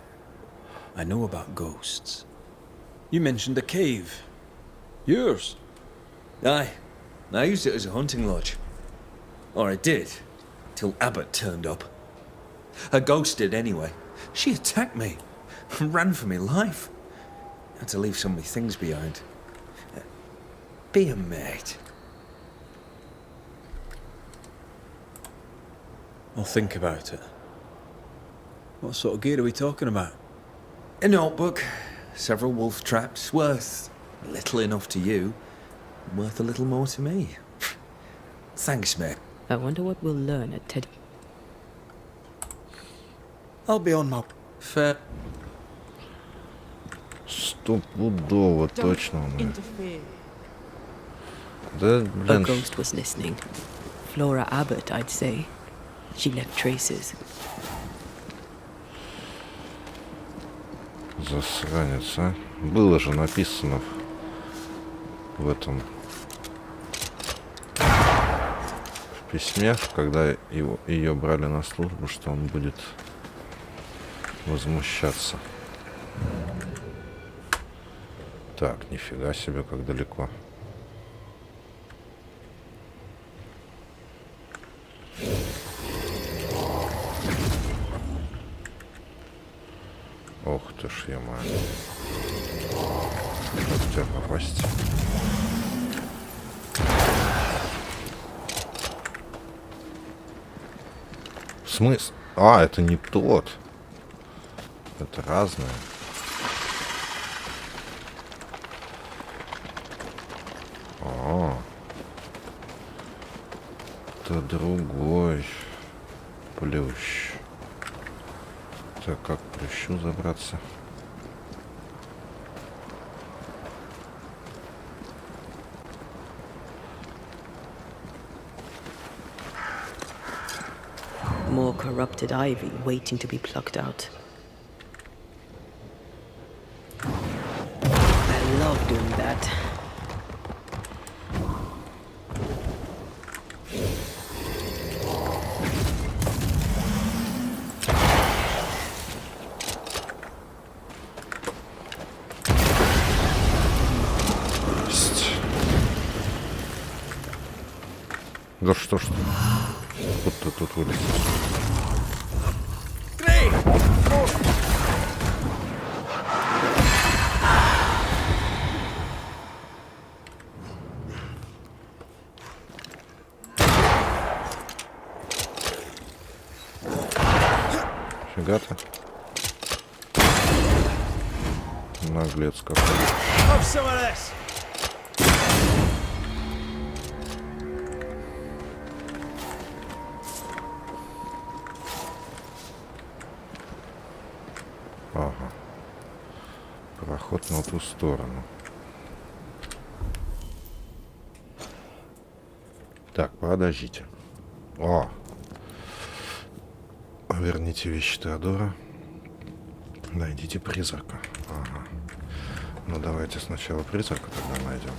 I know about ghosts. You mentioned a cave. Yours? Aye. I used it as a hunting lodge. Or I did, till Abbott turned up. A ghost did anyway. She attacked me. Ran for me life. Had to leave so many things behind. Be a mate. I'll think about it. What sort of gear are we talking about? A notebook, several wolf traps, worth Little enough to you, worth a little more to me. Thanks, mate. I wonder what we'll learn at Ted. I'll be on my... Fair. Стопудово, точно. Да, A блин, ghost was listening. Flora Abbott, I'd say. She left traces. засранец, а? Было же написано в этом в письме, когда ее брали на службу, что он будет возмущаться. Так, нифига себе, как далеко. Ох ты ж, ё-моё. Как в тебя попасть? В смысле? А, это не тот. Это разное. О, это другой плющ. Так, как к плющу забраться? More corrupted ivy waiting to be plucked out. I love doing that. Да что ж ты? Вот ты тут вылез. Фига-то. Наглец какой. Ага. Проход на ту сторону. Так, подождите. О! Верните вещи Теодора. Найдите призрака. Ага. Ну давайте сначала призрака тогда найдем.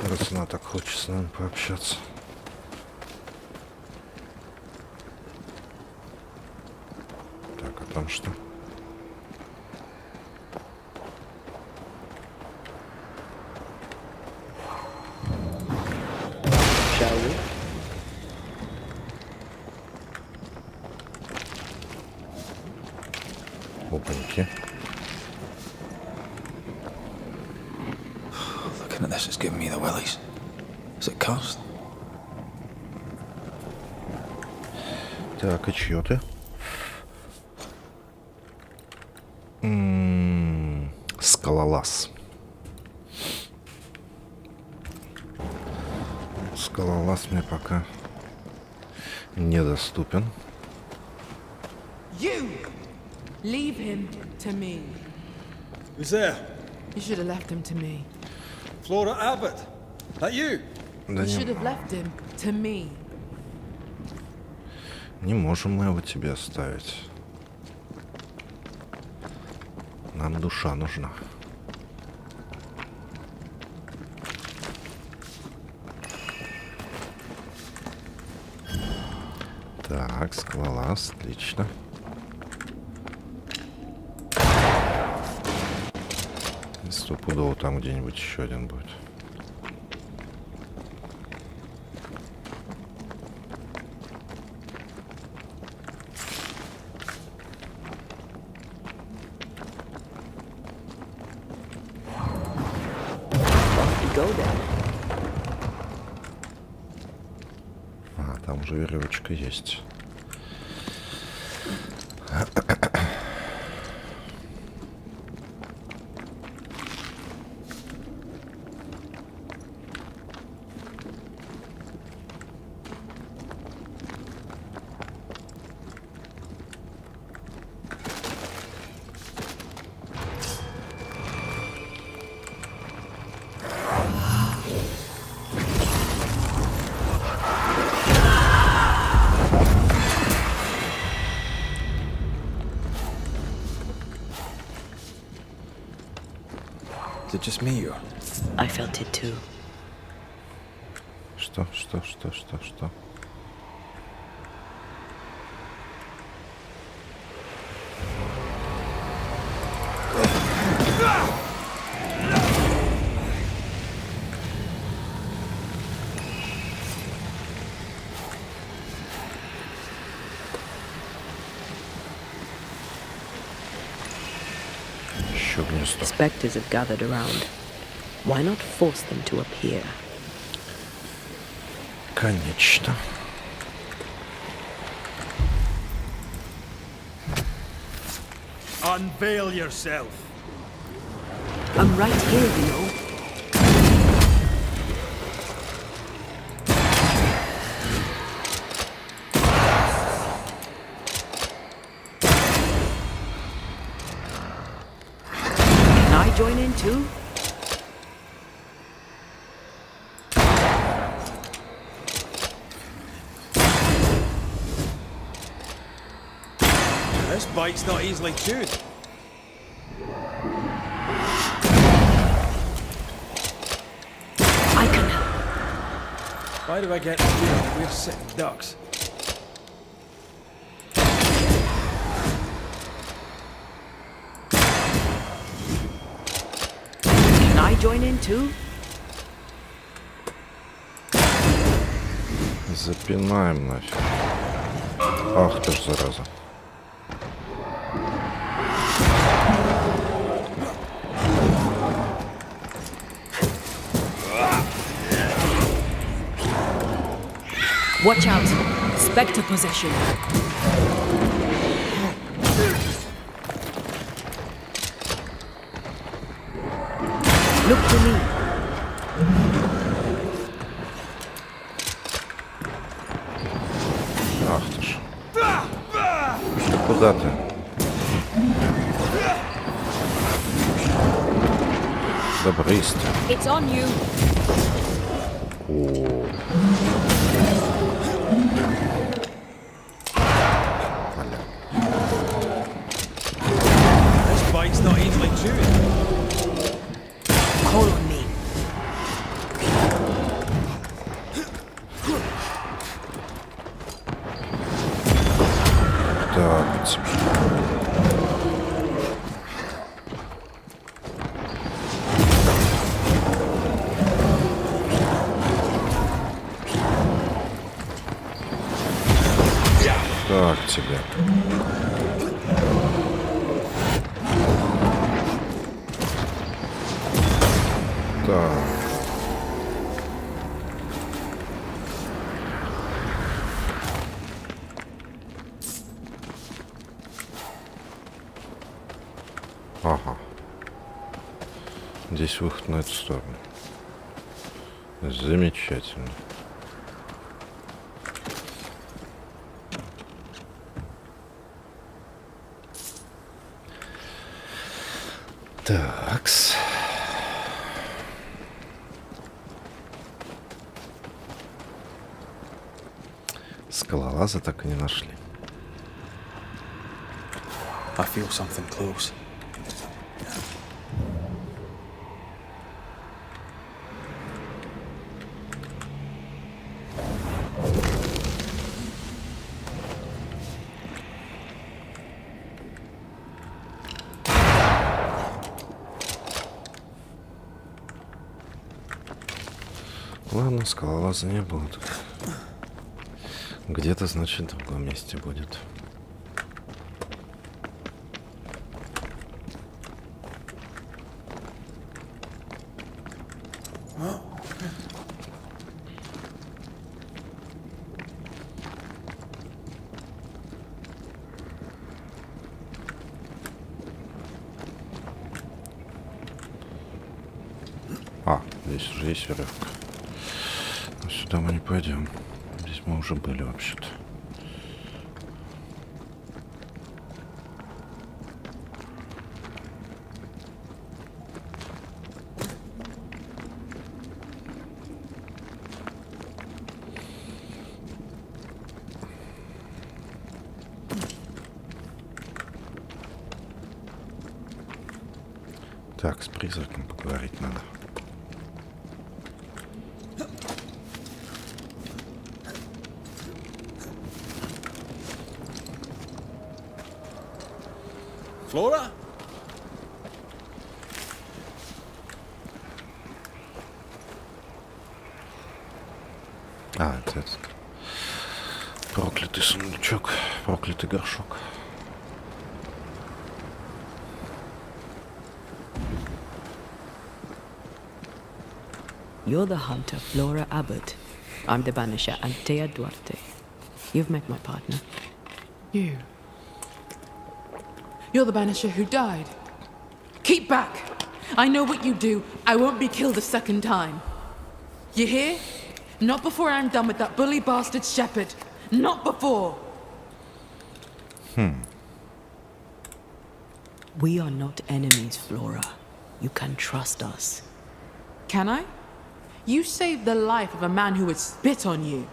Раз она так хочет с нами пообщаться. Так, а там что? Shall we? Опаньки. Looking at this is giving me the willies. Does it cost? Так, и чьё ты? Скалолаз. Скалолаз мне пока недоступен. You! Leave him to me. Who's there? You should have left him to me. Flora Abbott. That you? Да You should не, have left him to me. не можем мы его тебе оставить. Нам душа нужна. Так, скалолаз, отлично. Стопудово там где-нибудь еще один будет. Go there. А, там уже веревочка есть. it just me or? I felt it too. Что? Еще гнездо. Spectres have gathered around. Why not force them to appear? Конечно. Unveil yourself. I'm right here, you know. Can I join in too? This bite's not easily chewed. I can help. Why do I get the feeling that we're sitting ducks? Can I join in too? Запинаем нафиг. Ах ты ж, зараза. Watch out! Spectre possession. Look to me. Ах ты ж. Куда ты? Добрысь ты. It's on you. О. This bite's not easily chewed. Call on me. Так, вот тебе. Так тебе. Так. Ага. Здесь выход на эту сторону. Замечательно. Такс. Скалолаза так и не нашли. I feel something close. Ладно, скалолаза не было тут. Где-то, значит, в другом месте будет. А, здесь уже есть веревка. Но сюда мы не пойдем. Здесь мы уже были вообще-то. Так, Так, с призраком поговорить надо. Flora? А, это этот проклятый сундучок, проклятый горшок. You're the hunter, Flora Abbott. I'm the Banisher, Antea Duarte. You've met my partner. You. You're the Banisher who died. Keep back! I know what you do. I won't be killed a second time. You hear? Not before I'm done with that bully bastard shepherd. Not before! We are not enemies, Flora. You can trust us. Can I? You saved the life of a man who would spit on you.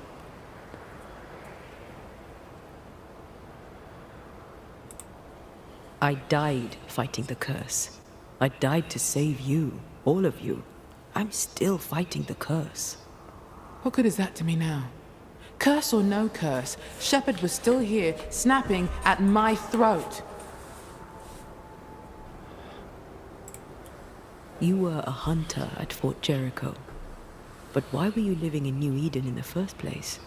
I died fighting the curse. I died to save you, all of you. I'm still fighting the curse. What good is that to me now? Curse or no curse, Shepherd was still here, snapping at my throat. You were a hunter at Fort Jericho. But why were you living in New Eden in the first place?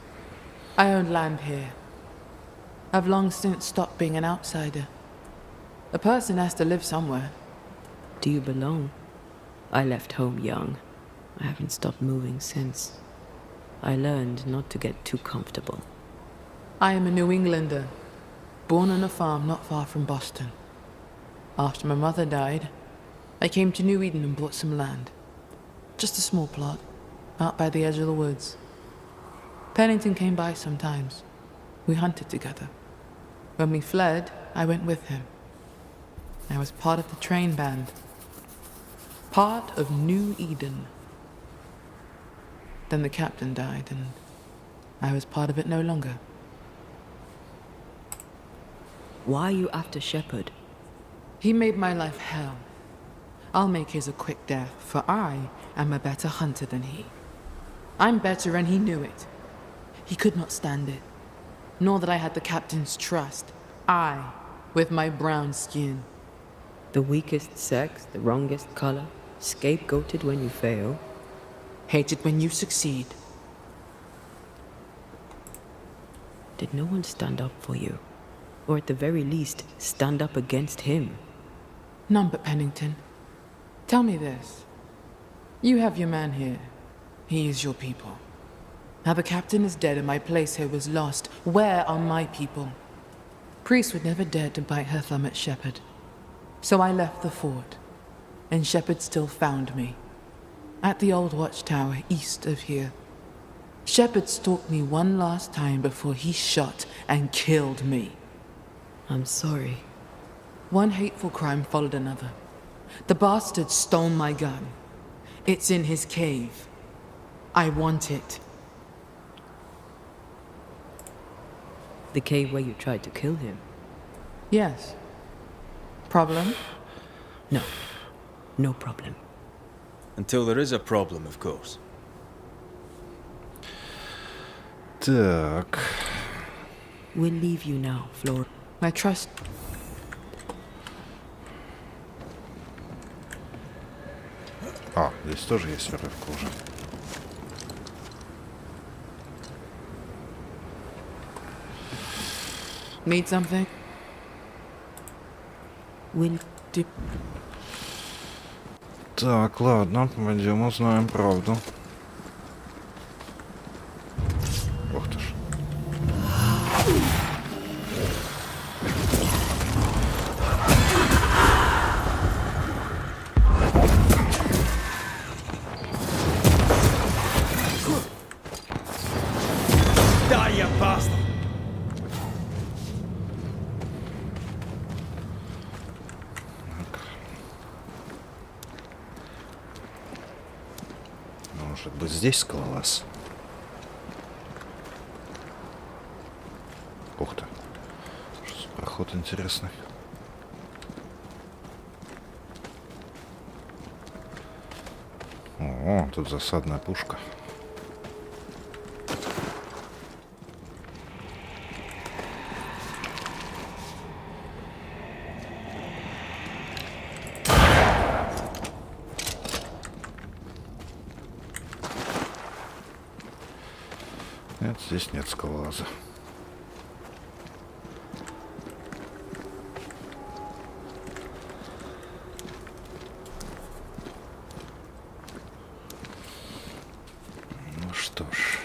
I own land here. I've long since stopped being an outsider. A person has to live somewhere. Do you belong? I left home young. I haven't stopped moving since. I learned not to get too comfortable. I am a New Englander, born on a farm not far from Boston. After my mother died, I came to New Eden and bought some land. Just a small plot, out by the edge of the woods. Pennington came by sometimes. We hunted together. When we fled, I went with him. I was part of the train band. Part of New Eden. Then the captain died, and I was part of it no longer. Why are you after Shepherd? He made my life hell. I'll make his a quick death, for I am a better hunter than he. I'm better, and he knew it. He could not stand it, nor that I had the captain's trust. I, with my brown skin. The weakest sex, the wrongest color, scapegoated when you fail. Hated when you succeed. Did no one stand up for you? Or at the very least, stand up against him? None but Pennington. Tell me this. You have your man here. He is your people. Now the captain is dead and my place here was lost. Where are my people? Priest would never dare to bite her thumb at Shepherd. So I left the fort, and Shepherd still found me. At the old watchtower east of here. Shepherd stalked me one last time before he shot and killed me. I'm sorry. One hateful crime followed another. The bastard stole my gun. It's in his cave. I want it. The cave where you tried to kill him? Yes. Problem? No. No problem. Until there is a problem, of course. Так. We'll leave you now, Flora. I trust... А, здесь тоже есть веревка уже. Need something? We'll... Так, ладно, пойдем узнаем правду. Ух ты ж. Die, you bastard! Может быть, здесь скалолаз? Ух ты. Что за проход интересный. О, тут засадная пушка. Нет, здесь нет скалолаза. Ну что ж.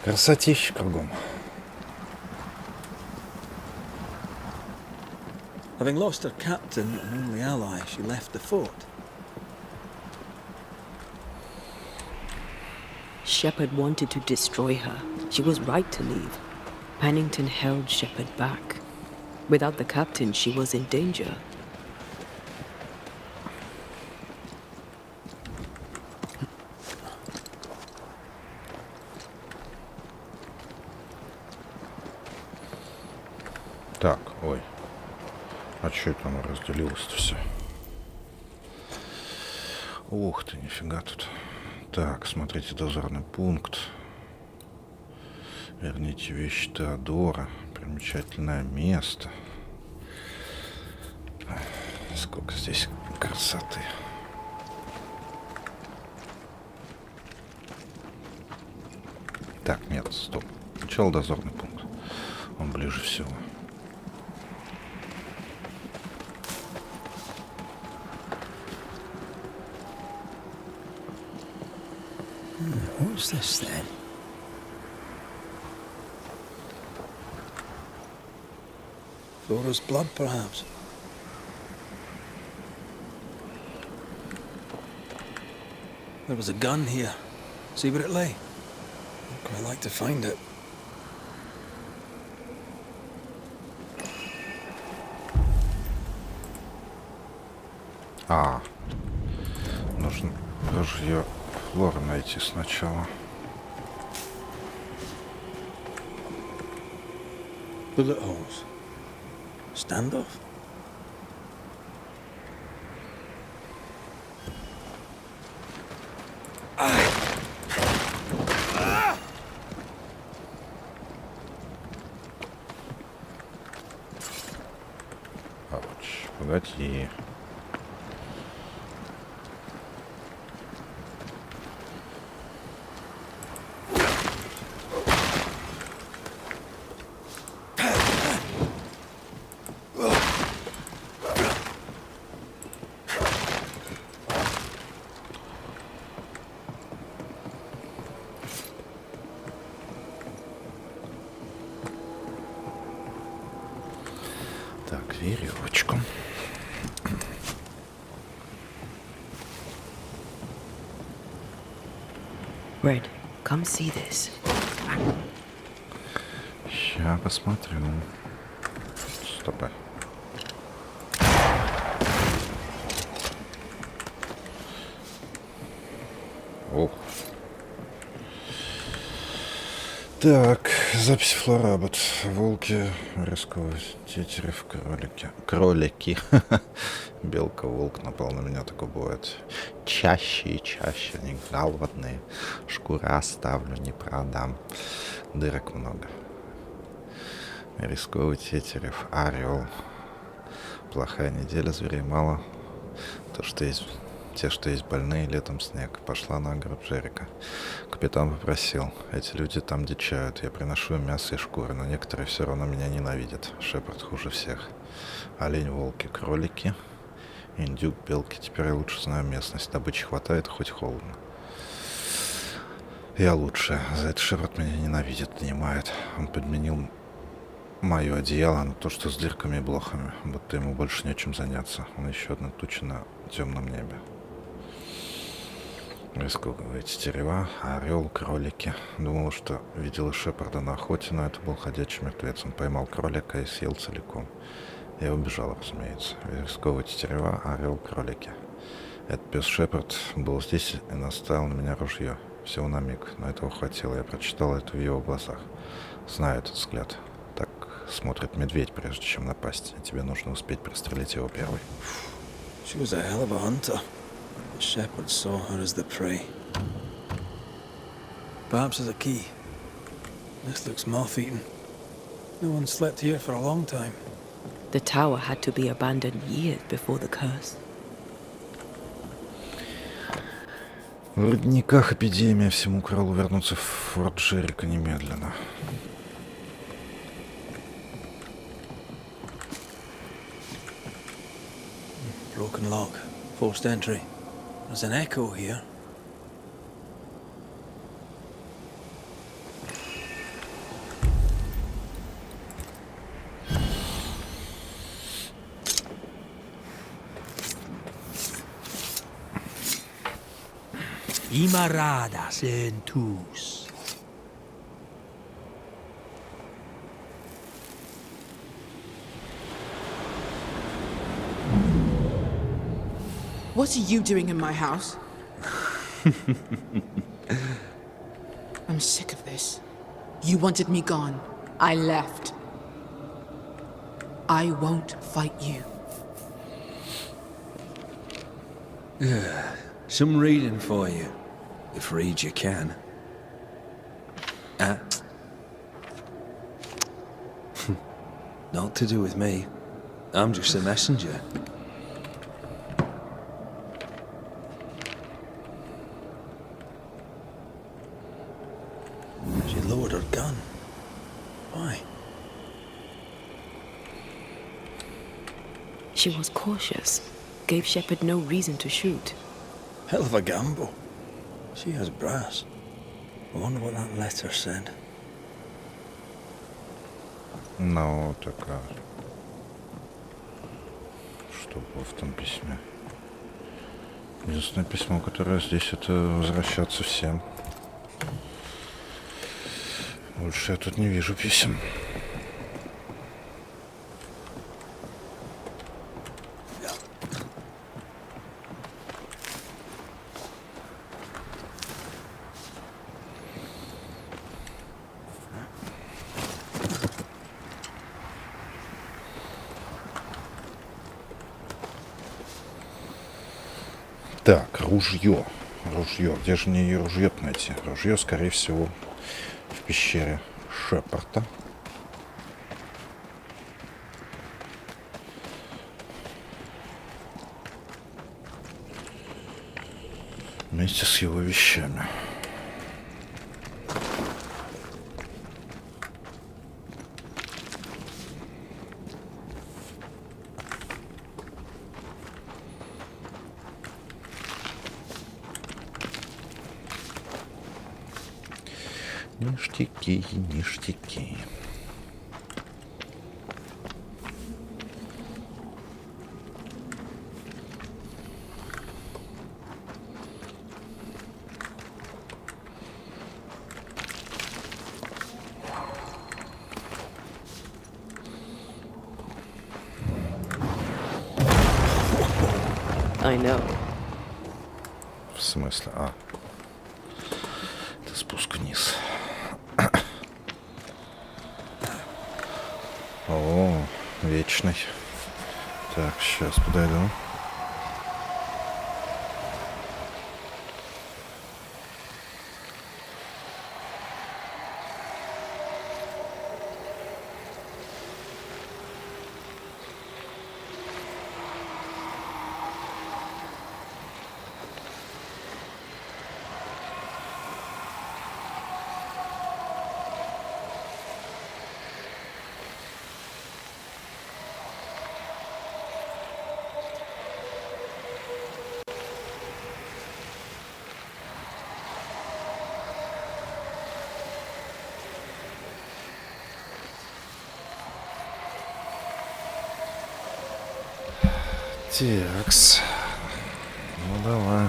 Красотища кругом. Having lost her captain and only ally, she left the fort. Shepard wanted to destroy her. She was right to leave. Pennington held Shepard back. Without the captain, she was in danger. Так, ой. А что это оно разделилось-то все? Ух ты, нифига тут. Так, смотрите, дозорный пункт. Верните вещи Теодора. Примечательное место. Сколько здесь красоты. Так, нет, стоп. Сначала дозорный пункт. Он ближе всего. What's this then? Thora's blood, perhaps? There was a gun here. See where it lay? I'd quite like to find it. А, нужно ружье Флора найти сначала. Bullet holes. Standoff? Ауч, погоди. Так, веревочку. Red, come see this. Ща посмотрю. Стоп. Ох. Так, запись Флоработ. Волки, рисковый тетерев, кролики. Белка, волк напал на меня, такое бывает. Чаще и чаще, они голодные. Шкура оставлю, не продам. Дырок много. Рисковый тетерев, орел. Плохая неделя, зверей мало. Те, что есть больные, летом снег. Пошла на город Джерика. Капитан попросил. Эти люди там дичают. Я приношу им мясо и шкуры, но некоторые все равно меня ненавидят. Шепард хуже всех. Олень, волки, кролики. Индюк, белки. Теперь я лучше знаю местность. Добычи хватает, хоть холодно. Я лучше. За это Шепард меня ненавидит, нанимает. Он подменил мое одеяло на то, что с дырками и блохами. Будто ему больше нечем заняться. Он еще одна туча на темном небе. Рисковые тетерева, орел, кролики. Думал, что видел Шепарда на охоте, но это был ходячий мертвец. Он поймал кролика и съел целиком. Я убежал, разумеется. Рисковые тетерева, орел, кролики. Этот пес Шепард был здесь и наставил на меня ружье. Всего на миг, но этого хватило. Я прочитал это в его глазах. Знаю этот взгляд. Так смотрит медведь, прежде чем напасть. И тебе нужно успеть пристрелить его первой. She was a hell of a hunter. The shepherd saw her as the prey. Perhaps as a key. This looks moth-eaten. No one slept here for a long time. The tower had to be abandoned years before the curse. В родниках эпидемия, всему крылу вернуться в форт Джерика немедленно. Broken lock. Forced entry. There's an echo here. Imaradas en tus. What are you doing in my house? I'm sick of this. You wanted me gone. I left. I won't fight you. Some reading for you. If read you can. Not to do with me. I'm just a messenger. She lowered her gun. Why? She was cautious. Gave Shepard no reason to shoot. Hell of a gamble. She has brass. I wonder what that letter said. Ну, так что было в том письме? Единственное письмо, которое здесь, это возвращаться всем. Больше я тут не вижу писем. Так, ружье. Ружье. Где же мне ее ружье найти? Ружье, скорее всего, в пещере Шепарда. Вместе с его вещами. Ништяки, ништяки. I know. В смысле? Это спуск вниз. О, вечный. Так, сейчас подойду. Такс. Ну давай.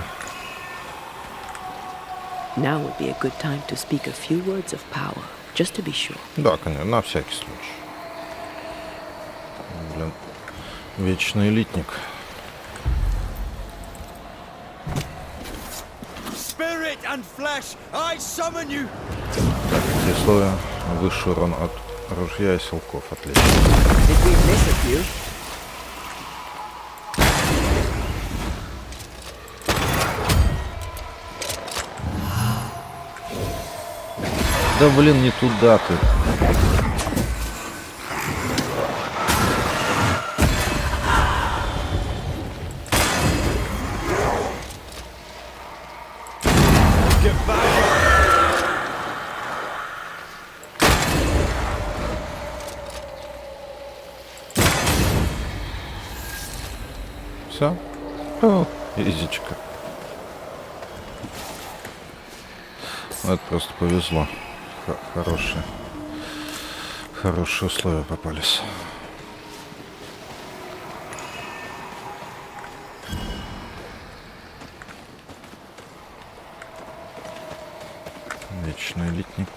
Now would be a good time to speak a few words of power, just to be sure. Да, конечно, на всякий случай. Блин, вечный элитник. spirit and flesh, I summon you. Так, какие условия? Высший урон от ружья и силков. Отлично. Did we miss a few? Да блин, не туда ты. Все? О, изичка. Это просто повезло. Хорошие условия попались. Вечный элитник.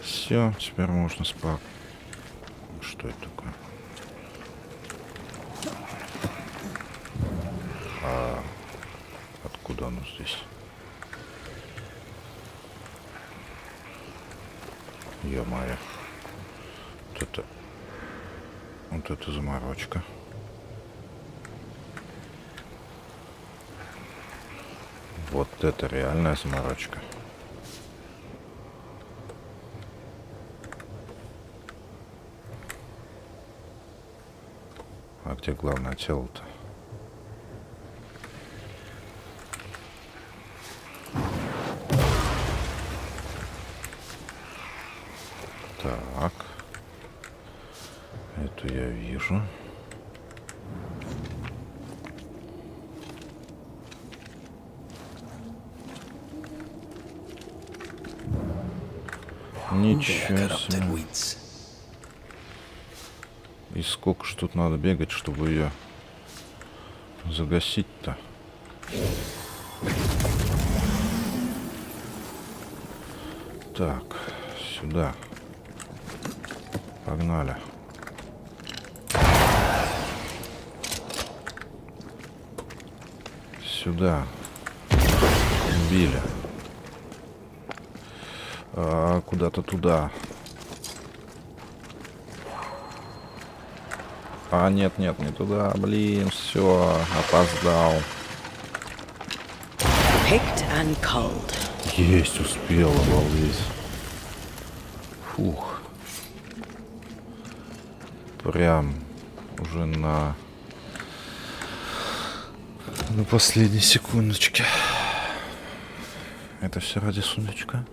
Все, теперь можно спать. Что это такое? Откуда оно здесь? Ё-моё. Вот это заморочка. Вот это реальная заморочка. А где главное тело-то? Так. Эту я вижу. Ничего себе. И сколько ж тут надо бегать, чтобы ее загасить-то? Так, сюда. Погнали. Сюда. Убили. Куда-то туда. Нет, не туда. Блин, все, опоздал. Picked and culled. Есть, успел, обалдеть. Фух. Прям уже на последней секундочке. Это все ради сундучка?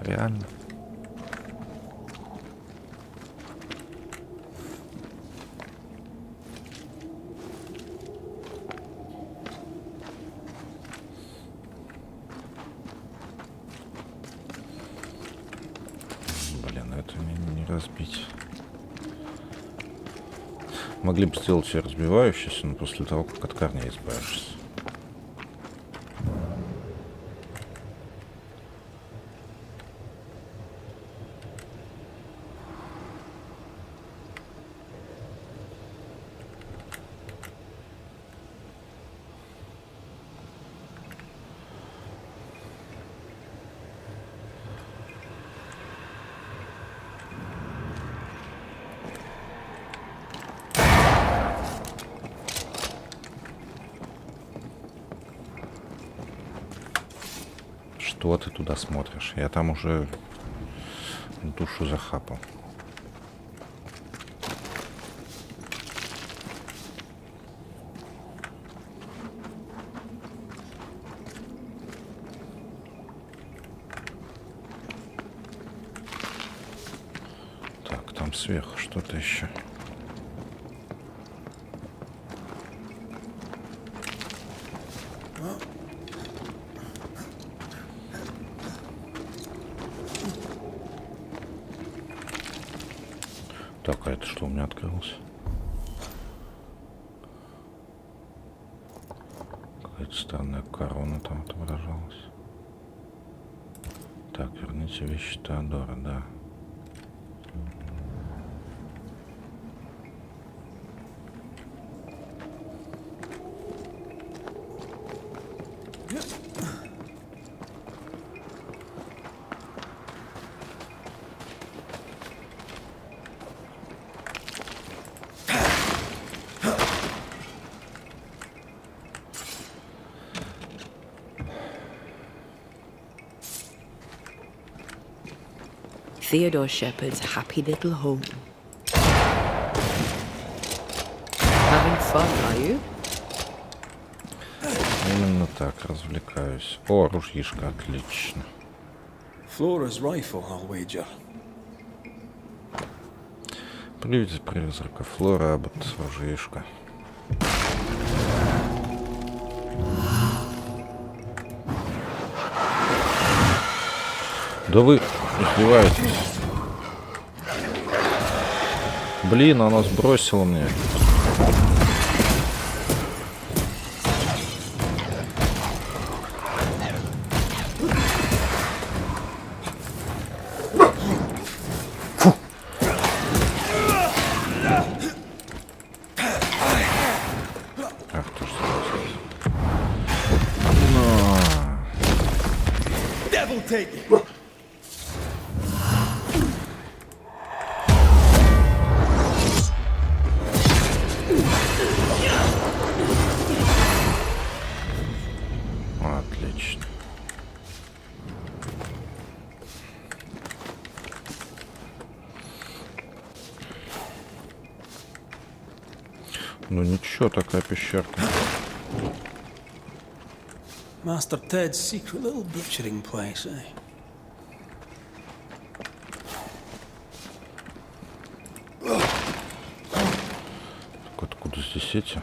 Реально? Блин, это не разбить. Могли бы сделать все разбивающиеся, но после того, как от корней избавишься. Что ты туда смотришь? Я там уже душу захапал. Так, там сверху что-то еще. Так, а это что у меня открылось? Какая-то странная корона там отображалась. Так, верните вещи Теодора, да. Theodore Shepard's happy little home. Having fun, are you? Именно так, развлекаюсь. О, ружьишко, отлично. Flora's rifle, I'll wager. Привет, призрака. Флора, абот, ружьишко. Да вы издеваетесь. Блин, она сбросила мне. Отлично. Ну ничего, такая пещерка. Master Ted's secret little butchering place, eh? Так откуда здесь эти?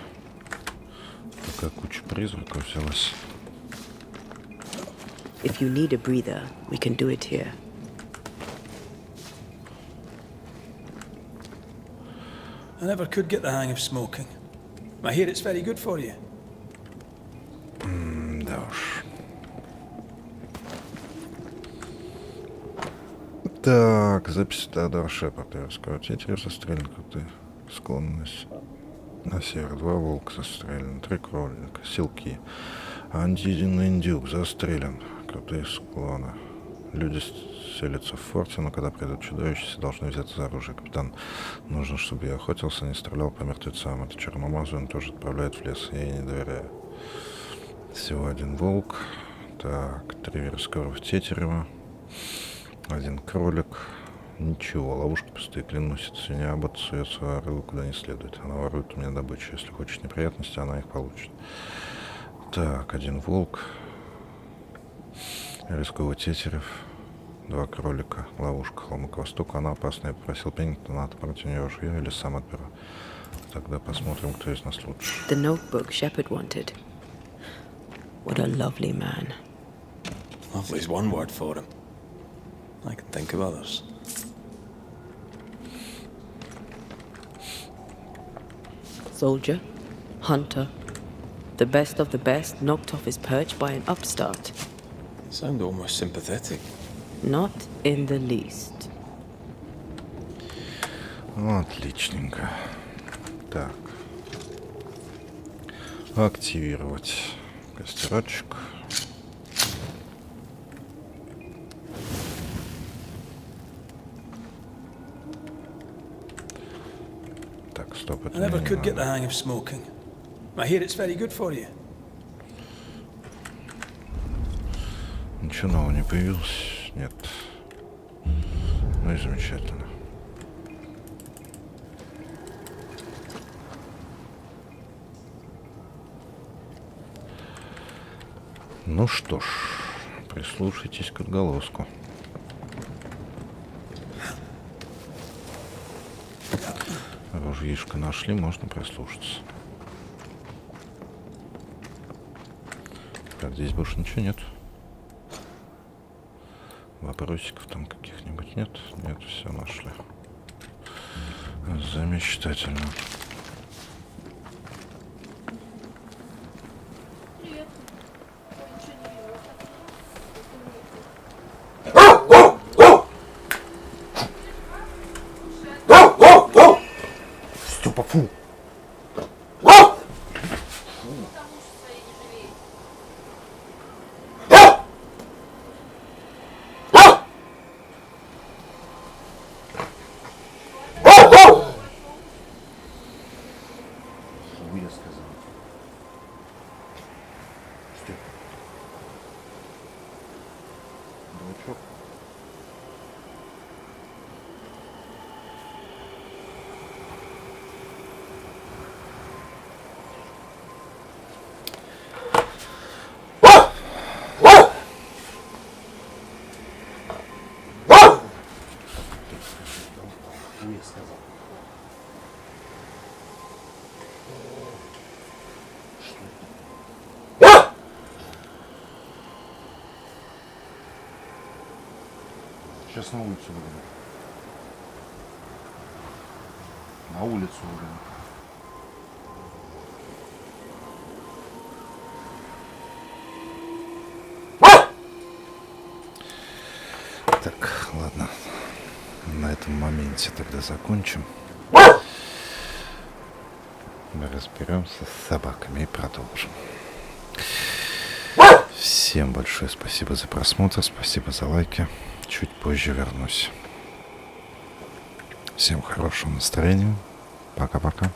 Такая куча призраков взялась. If you need a breather, we can do it here. I never could get the hang of smoking. I hear it's very good for you. Да уж. Так, запись Теодора Шепарда. Тетерев застрелен, как ты. Склонность на север. 2 волка застрелен. 3 кролика. Силки. Один индюк застрелен. Крутые склоны. Люди селятся в форте, но когда придут чудовища, все должны взяться за оружие. Капитан, нужно, чтобы я охотился, не стрелял по мертвецам. Это черномазую он тоже отправляет в лес. Я ей не доверяю. Всего 1 волк. Так, 3 верескоров тетерева. 1 кролик. Ничего, ловушки пустые, клянусь. Свинья Аббат сует свою рыбу куда не следует. Она ворует у меня добычу. Если хочет неприятности, она их получит. Так, 1 волк. Рисковый тетерев. 2 кролика. Ловушка. Холмы к востоку. Она опасная. Я попросил Пеннингтона отправить у нее ружье или сам отберу. Тогда посмотрим, кто из нас лучше. The notebook Shepard wanted. What a lovely man. Lovely's one word for him. I can think of others. Soldier, hunter, the best of the best, knocked off his perch by an upstart. You sound almost sympathetic. Not in the least. Отличненько. Так. Активировать костерочек. Так, стоп, это I never мне could не get the надо. hang of smoking. I hear it's very good for you. Ничего нового не появилось? Нет. Ну и замечательно. Ну что ж, прислушайтесь к отголоску. Ружьишко нашли, можно прислушаться. Так, здесь больше ничего нет. Вопросиков там каких-нибудь нет? Нет, все нашли. Замечательно. Степа, фу! Я сказал. Степ. Дурачок. Сейчас на улицу выйдем. На улицу выйдем. Так, ладно. На этом моменте тогда закончим. Мы разберемся с собаками и продолжим. Всем большое спасибо за просмотр, спасибо за лайки. Чуть позже вернусь. Всем хорошего настроения. Пока-пока.